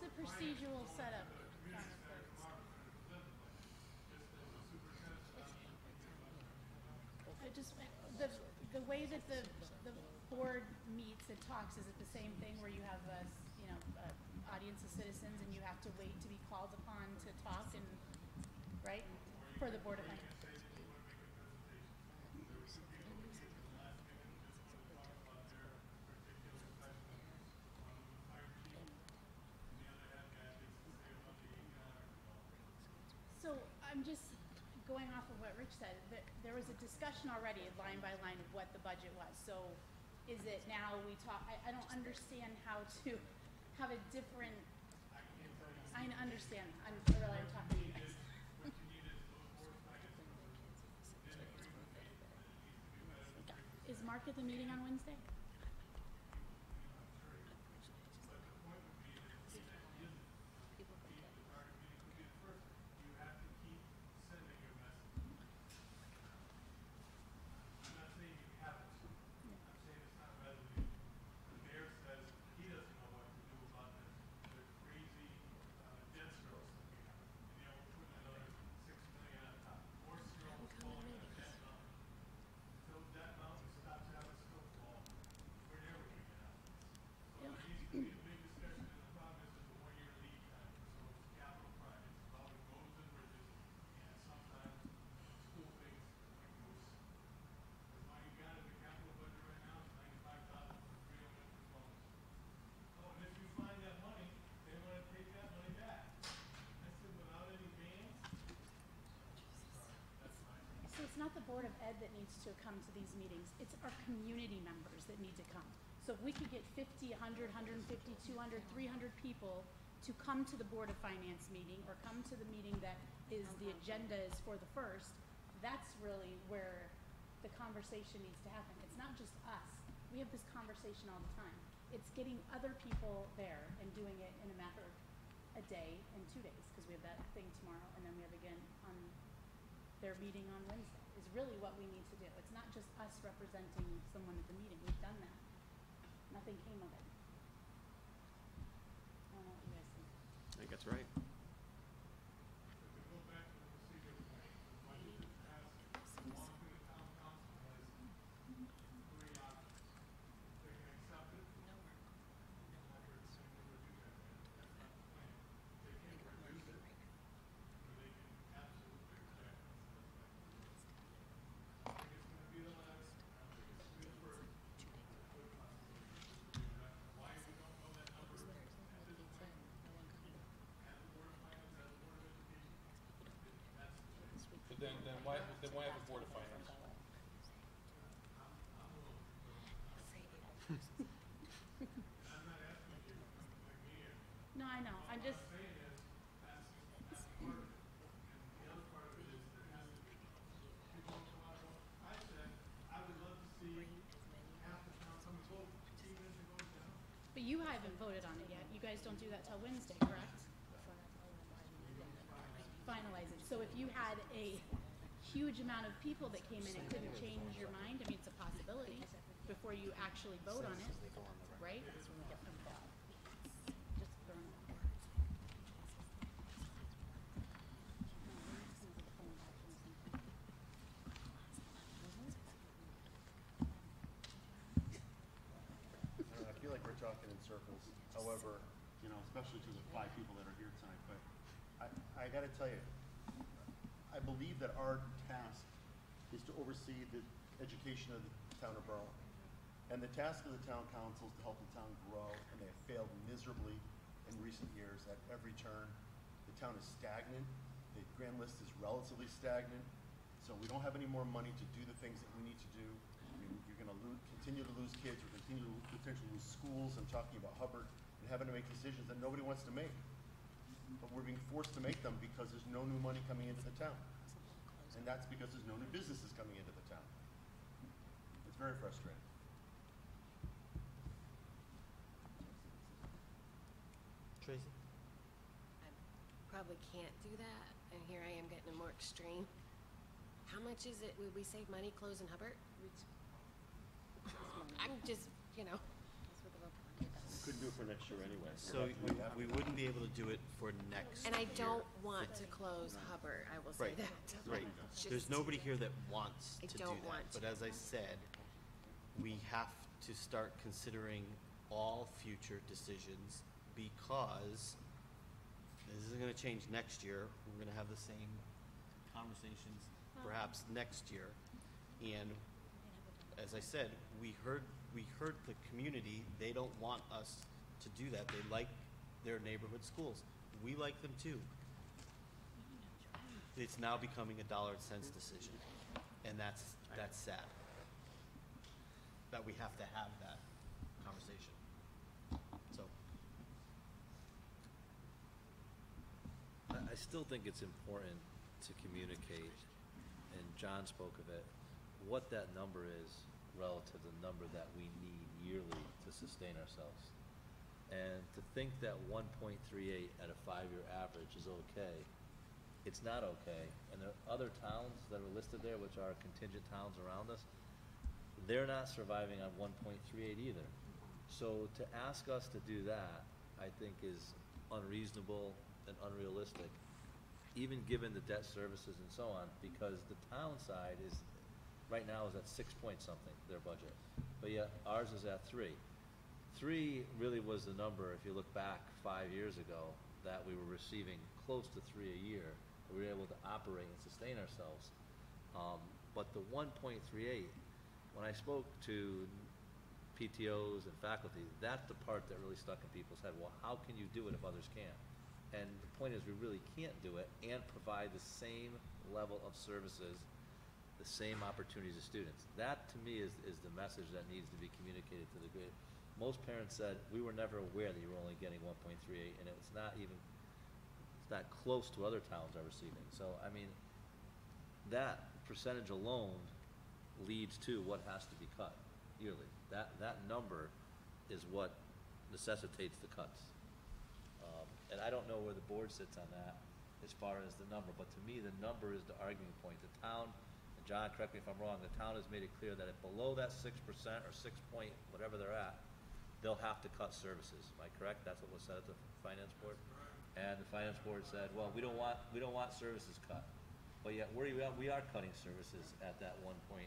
the procedural setup? The way that the board meets and talks, is it the same thing where you have a, audience of citizens and you have to wait to be called upon to talk and, right, for the Board of Finance? So I'm just going off of what Rich said, that there was a discussion already line by line of what the budget was. So is it now we talk, I don't understand how to have a different, I understand, I'm talking to you guys. Is Mark at the meeting on Wednesday? It's not the Board of Ed that needs to come to these meetings. It's our community members that need to come. So if we could get 50, 100, 150, 200, 300 people to come to the Board of Finance meeting or come to the meeting that is the agenda is for the first, that's really where the conversation needs to happen. It's not just us. We have this conversation all the time. It's getting other people there and doing it in a matter of a day and 2 days, because we have that thing tomorrow and then we have again on their meeting on Wednesday, is really what we need to do. It's not just us representing someone at the meeting. We've done that. Nothing came of it. I don't know what you guys think. I think that's right. Then why have a Board of Finance? No, I know. I'm just. But you haven't voted on it yet. You guys don't do that till Wednesday, correct? Finalize it. So if you had a huge amount of people that came in, it couldn't change your mind. I mean, it's a possibility before you actually vote on it, right? Just throwing it out. I feel like we're talking in circles. However, especially to the 5 people that are here tonight, but I got to tell you, I believe that our task is to oversee the education of the town of Berlin. And the task of the town council is to help the town grow, and they have failed miserably in recent years at every turn. The town is stagnant. The grand list is relatively stagnant. So we don't have any more money to do the things that we need to do. I mean, you're going to continue to lose kids. We're continue to potentially lose schools. I'm talking about Hubbard and having to make decisions that nobody wants to make. But we're being forced to make them because there's no new money coming into the town. And that's because there's no new businesses coming into the town. It's very frustrating. Tracy? I probably can't do that, and here I am getting more extreme. How much is it, would we save money closing Hubbard? I'm just, Couldn't do it for next year anyway. So we wouldn't be able to do it for next And I year. don't want to close Hubbard, I will say Right, that. right. Just- There's nobody here that wants I to do don't that. want But to. as I said, we have to start considering all future decisions because this isn't gonna change next year. We're gonna have the same conversations perhaps next year. And as I said, we heard the community. They don't want us to do that. They like their neighborhood schools. We like them too. It's now becoming a dollar and cents decision, and that's sad. That we have to have that conversation. So I still think it's important to communicate, and John spoke of it, what that number is relative to the number that we need yearly to sustain ourselves. And to think that 1.38 at a 5-year average is okay, it's not okay. And there are other towns that are listed there, which are contingent towns around us, they're not surviving on 1.38 either. So to ask us to do that, I think is unreasonable and unrealistic, even given the debt services and so on, because the town side is, right now is at 6 point something, their budget. But yet ours is at 3. 3 really was the number, if you look back 5 years ago, that we were receiving close to 3 a year. We were able to operate and sustain ourselves. But the 1.38, when I spoke to PTOs and faculty, that's the part that really stuck in people's head. Well, how can you do it if others can't? And the point is, we really can't do it and provide the same level of services, the same opportunities to students. That, to me, is the message that needs to be communicated to the grade. Most parents said, we were never aware that you were only getting 1.38, and it's not close to other towns are receiving. So, I mean, that percentage alone leads to what has to be cut yearly. That number is what necessitates the cuts. And I don't know where the board sits on that as far as the number, but to me, the number is the arguing point. The town, and John, correct me if I'm wrong, the town has made it clear that if below that 6% or 6 point, whatever they're at, they'll have to cut services. Am I correct? That's what was said at the finance board? And the finance board said, well, we don't want services cut. But yet we are cutting services at that 1.38,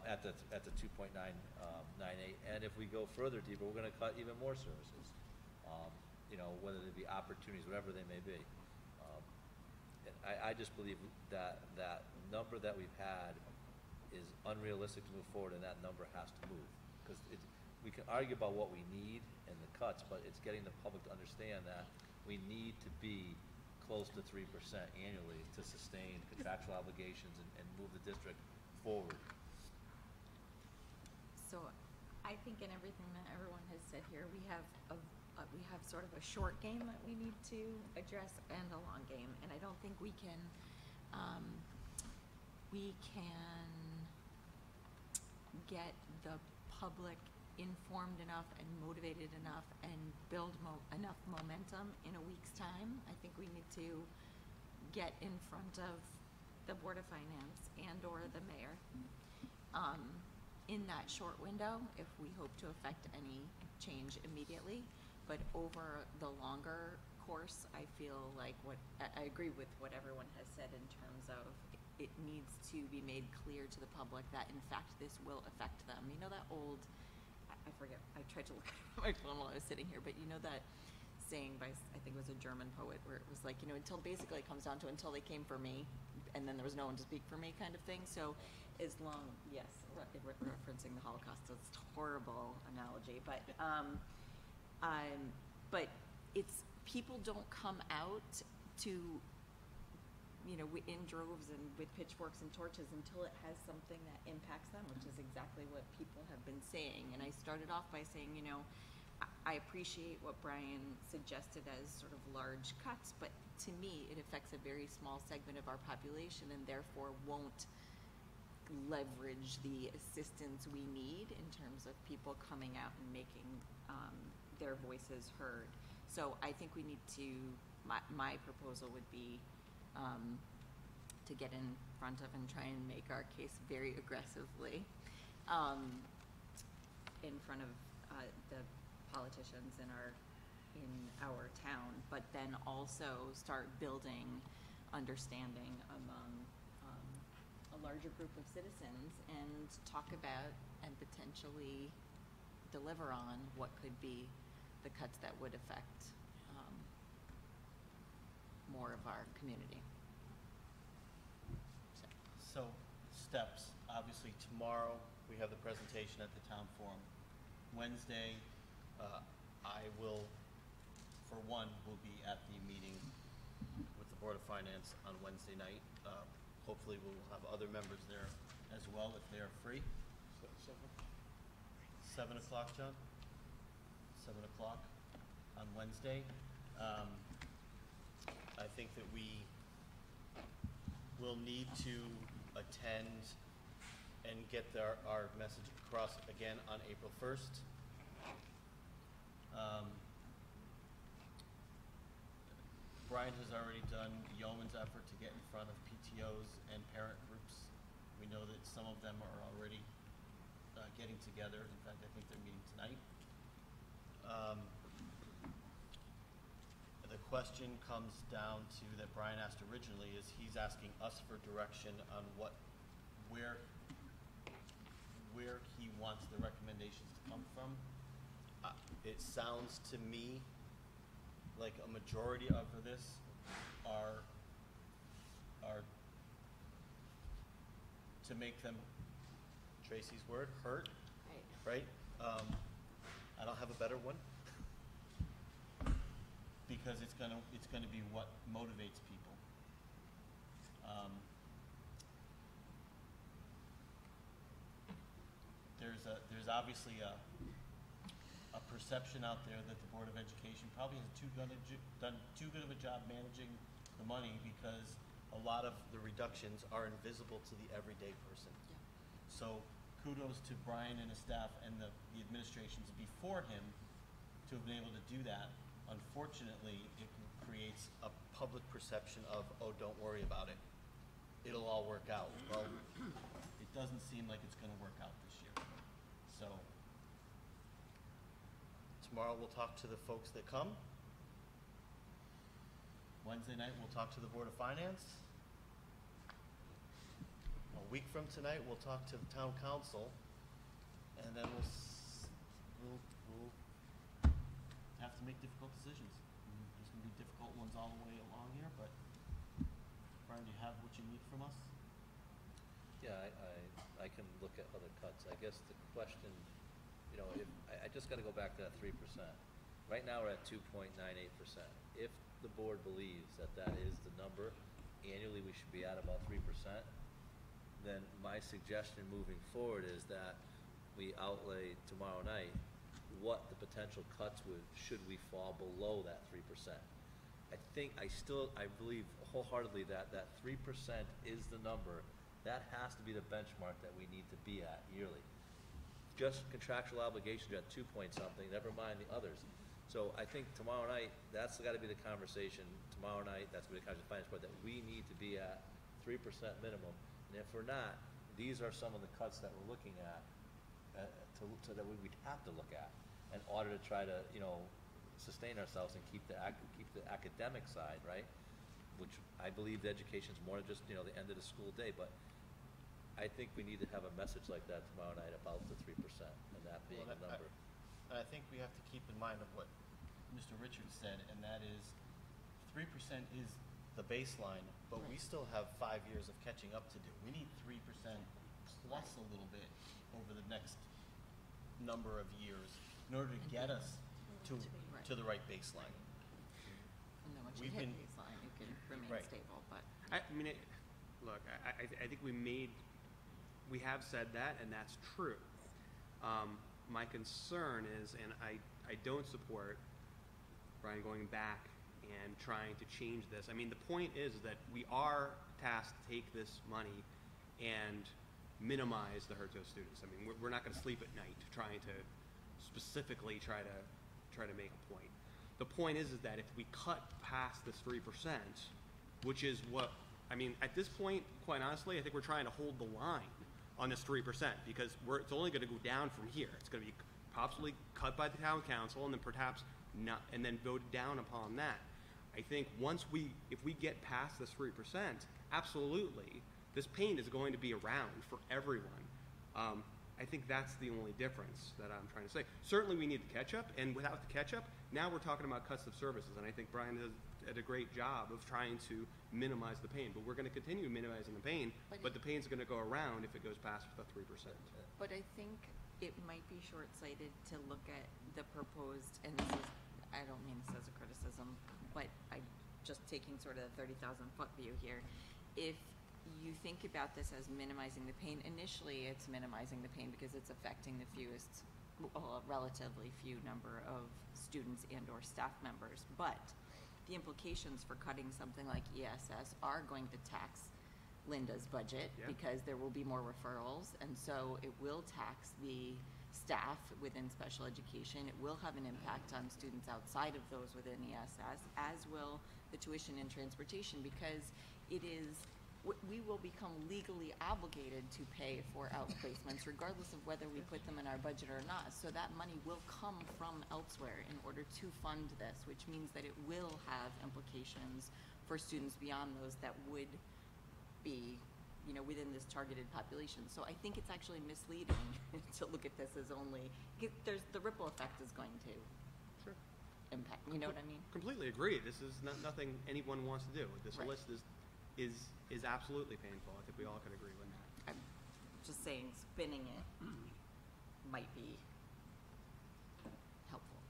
at the 2.998. And if we go further deeper, we're gonna cut even more services. Whether they be opportunities, whatever they may be. And I just believe that number that we've had is unrealistic to move forward, and that number has to move. Because we can argue about what we need and the cuts, but it's getting the public to understand that we need to be close to 3% annually to sustain contractual obligations and move the district forward. So I think in everything that everyone has said here, we have sort of a short game that we need to address and a long game, and I don't think we can get the public informed enough and motivated enough and build enough momentum in a week's time. I think we need to get in front of the Board of Finance and or the mayor in that short window if we hope to affect any change immediately. But over the longer course, I feel like I agree with what everyone has said in terms of it needs to be made clear to the public that in fact this will affect them. You know that old, I forget, I tried to look at my phone while I was sitting here, but you know that saying by, I think it was a German poet, where it was like, until basically it comes down to until they came for me, and then there was no one to speak for me kind of thing. So as long, yes, referencing the Holocaust, so it's a horrible analogy, but it's, people don't come out to, in droves and with pitchforks and torches until it has something that impacts them, which is exactly what people have been saying. And I started off by saying, I appreciate what Brian suggested as sort of large cuts, but to me, it affects a very small segment of our population and therefore won't leverage the assistance we need in terms of people coming out and making their voices heard. So I think we need to, my proposal would be to get in front of and try and make our case very aggressively in front of the politicians in our town, but then also start building understanding among a larger group of citizens and talk about and potentially deliver on what could be the cuts that would affect more of our community. So, steps. Obviously, tomorrow we have the presentation at the town forum. Wednesday, I will, for one, will be at the meeting with the Board of Finance on Wednesday night. Hopefully, we'll have other members there as well if they are free. 7 o'clock, John? 7 o'clock on Wednesday. I think that we will need to attend and get our message across again on April 1st. Brian has already done yeoman's effort to get in front of PTOs and parent groups. We know that some of them are already getting together. In fact, I think they're meeting tonight. The question comes down to that Brian asked originally is he's asking us for direction on where he wants the recommendations to come from. It sounds to me like a majority of this are to make them, Tracy's word, hurt, right? I don't have a better one. Because it's gonna be what motivates people. There's obviously a perception out there that the Board of Education probably has done too good of a job managing the money because a lot of the reductions are invisible to the everyday person. Yeah. So kudos to Brian and his staff and the administrations before him to have been able to do that. Unfortunately, it creates a public perception of, oh, don't worry about it. It'll all work out. Well, it doesn't seem like it's going to work out this year. So tomorrow we'll talk to the folks that come. Wednesday night we'll talk to the Board of Finance. A week from tonight we'll talk to the Town Council. And then we'll have to make difficult decisions. There's going to be difficult ones all the way along here, but Brian, do you have what you need from us? Yeah, I can look at other cuts. I guess the question, you know, if I just got to go back to that 3%. Right now we're at 2.98%. If the board believes that that is the number, annually we should be at about 3%, then my suggestion moving forward is that we outlay tomorrow night what the potential cuts should we fall below that 3%. I believe wholeheartedly that 3% is the number. That has to be the benchmark that we need to be at yearly. Just contractual obligations, you're at 2 point something, never mind the others. So I think tomorrow night, that's got to be the conversation. Tomorrow night, that's going to be the conversation finance board, that we need to be at 3% minimum. And if we're not, these are some of the cuts that we're looking at, that we'd have to look at in order to try to, you know, sustain ourselves and keep the academic side, right? Which I believe the education is more than just, you know, the end of the school day, but I think we need to have a message like that tomorrow night about the 3% and that being a number. I think we have to keep in mind of what Mr. Richards said, and that is 3% is the baseline, but we still have 5 years of catching up to do. We need 3% plus a little bit over the next number of years in order to get us to the right baseline. And then once you hit baseline, you can remain stable. But I mean, look, I think we have said that, and that's true. My concern is, and I don't support Brian going back and trying to change this. I mean, the point is that we are tasked to take this money and minimize the hurt to students. I mean, we're not going to sleep at night trying to specifically try to make a point. The point is that if we cut past this 3%, which is what, I mean, at this point, quite honestly, I think we're trying to hold the line on this 3% because it's only going to go down from here. It's going to be possibly cut by the town council and then perhaps not, and then voted down upon that. I think if we get past this 3%, absolutely, this pain is going to be around for everyone. I think that's the only difference that I'm trying to say. Certainly we need the catch-up, and without the catch-up, now we're talking about cuts of services, and I think Brian has did a great job of trying to minimize the pain. But we're going to continue minimizing the pain, but the pain's going to go around if it goes past the 3%. But I think it might be short-sighted to look at the proposed, and this is, I don't mean this as a criticism, but I'm just taking sort of the 30,000-foot view here. If you think about this as minimizing the pain, initially it's minimizing the pain because it's affecting the fewest, well, a relatively few number of students and or staff members. But the implications for cutting something like ESS are going to tax Linda's budget because there will be more referrals, and so it will tax the staff within special education. It will have an impact on students outside of those within ESS, as will the tuition and transportation, because it is, we will become legally obligated to pay for outplacements regardless of whether we put them in our budget or not. So that money will come from elsewhere in order to fund this, which means that it will have implications for students beyond those that would be, you know, within this targeted population. So I think it's actually misleading to look at this as only, there's, the ripple effect is going to impact, you know what I mean? Completely agree. This is nothing anyone wants to do. This list is absolutely painful. I think we all can agree with that. I'm just saying spinning it might be helpful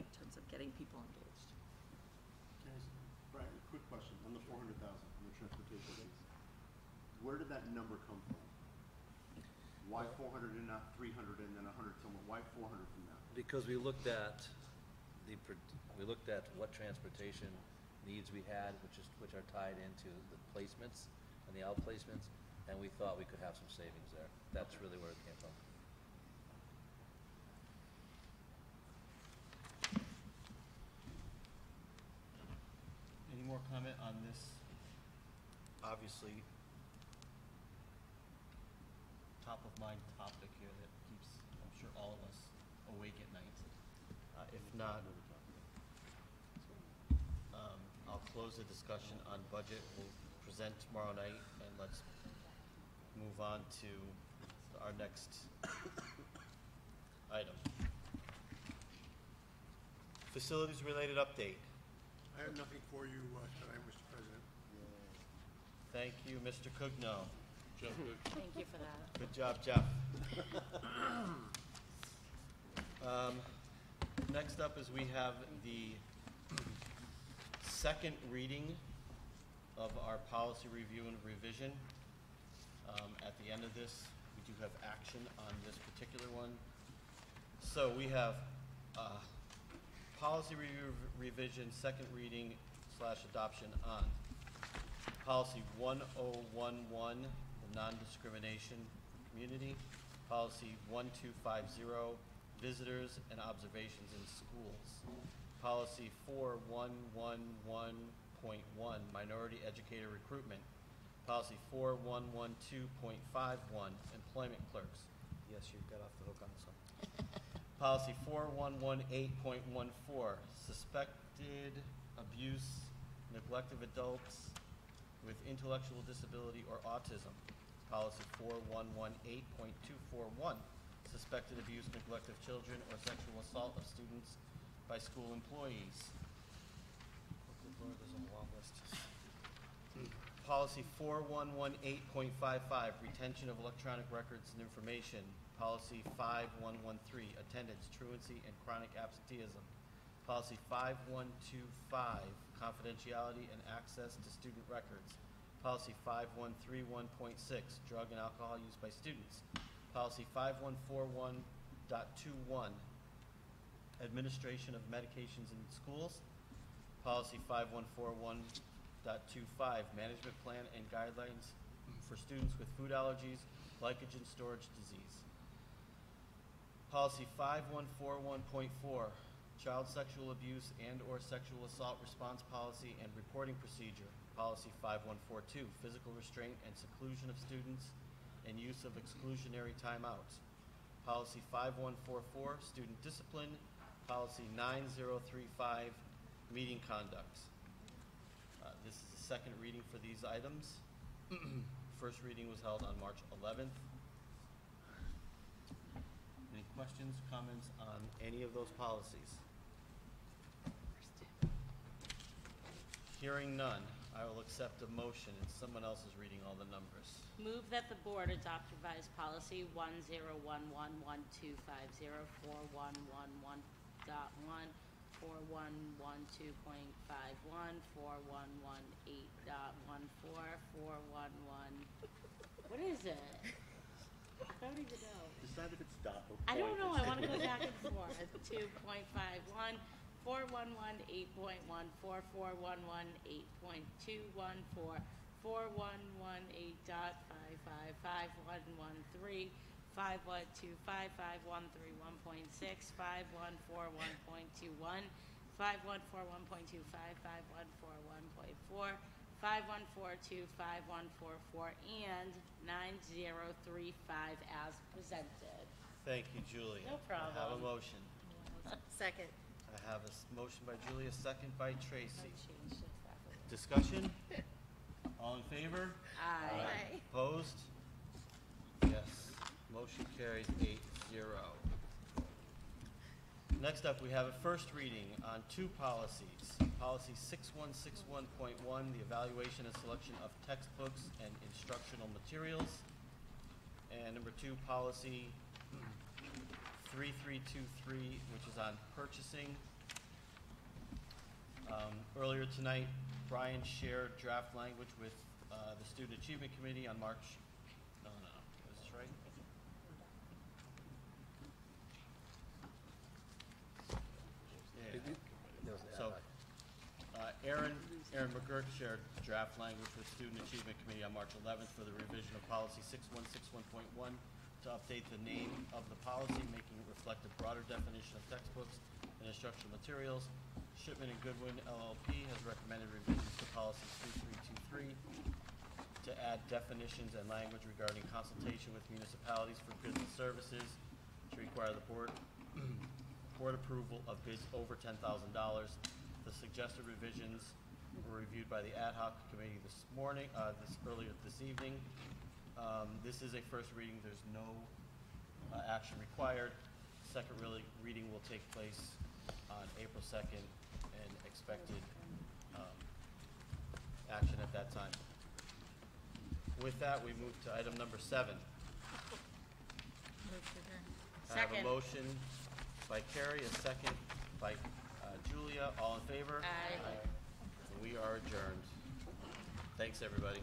in terms of getting people engaged. Brian, a quick question on the 400,000 from the transportation piece. Where did that number come from? Why 400 and not 300 and then 100 somewhere? Why 400 from that? Because we looked at what transportation needs we had, which are tied into the placements and the outplacements, and we thought we could have some savings there. That's really where it came from. Any more comment on this? Obviously, top of mind topic here that keeps, I'm sure, all of us awake at night. If not, I'll close the discussion on budget. We'll present tomorrow night, and let's move on to our next item. Facilities-related update. I have nothing for you tonight, Mr. President. Thank you, Mr. Cugno. Thank you for that. Good job, Jeff. Next up is we have the second reading of our policy review and revision. At the end of this, we do have action on this particular one. So we have policy review revision, second reading / adoption on policy 1011, the non-discrimination community, policy 1250, visitors and observations in schools, policy 4111.1, minority educator recruitment, policy 4112.51, employment clerks. Yes, you got off the hook on this one. Policy 4118.14, suspected abuse, neglect of adults with intellectual disability or autism. Policy 4118.241, suspected abuse, neglect of children, or sexual assault of students by school employees. Oh, good Lord, there's a long list. Policy 4118.55, retention of electronic records and information. Policy 5113, attendance, truancy, and chronic absenteeism. Policy 5125, confidentiality and access to student records. Policy 5131.6, drug and alcohol use by students. Policy 5141.21, administration of medications in schools. Policy 5141.25, management plan and guidelines for students with food allergies, glycogen storage disease. Policy 5141.4, child sexual abuse and or sexual assault response policy and reporting procedure. Policy 5142, physical restraint and seclusion of students and use of exclusionary timeouts. Policy 5144, student discipline. Policy 9035, meeting conduct. This is the second reading for these items. First reading was held on March 11th. Any questions, comments on any of those policies? Hearing none, I will accept a motion, and someone else is reading all the numbers. Move that the board adopt revised policy 10111250, 4111.1, 4112.51, 4118.14, 411. What is it? I don't even know. Decide if it's dot or I don't point. know. I want to go back and forth. 2.51, 4118.1, 4411.8.214, 4118.55, 5113, 5125, 5131.6, 5141.21, 5141.25, 5141.4, 5142, 5144, and 9035 as presented. Thank you, Julia. No problem. I have a motion. Second. I have a motion by Julia, second by Tracy. Changed it that way. Discussion? All in favor? Aye. Opposed? Yes. Motion carries 8-0. Next up, we have a first reading on two policies. Policy 6161.1, the evaluation and selection of textbooks and instructional materials. And number two, policy 3323, which is on purchasing. Earlier tonight, Brian shared draft language with the Student Achievement Committee on March, is this right? Yeah. So, Aaron McGurk shared draft language with Student Achievement Committee on March 11th for the revision of policy 6161.1 to update the name of the policy, making it reflect a broader definition of textbooks and instructional materials. Shipman and Goodwin LLP has recommended revisions to policy 3323 to add definitions and language regarding consultation with municipalities for goods and services to require the board approval of bids over $10,000. The suggested revisions were reviewed by the ad hoc committee this morning, earlier this evening. This is a first reading. There's no action required. Second reading will take place on April 2nd and expected action at that time. With that, we move to item number 7. I have a motion by Carrie, a second by Julia. All in favor? Aye. We are adjourned. Thanks, everybody.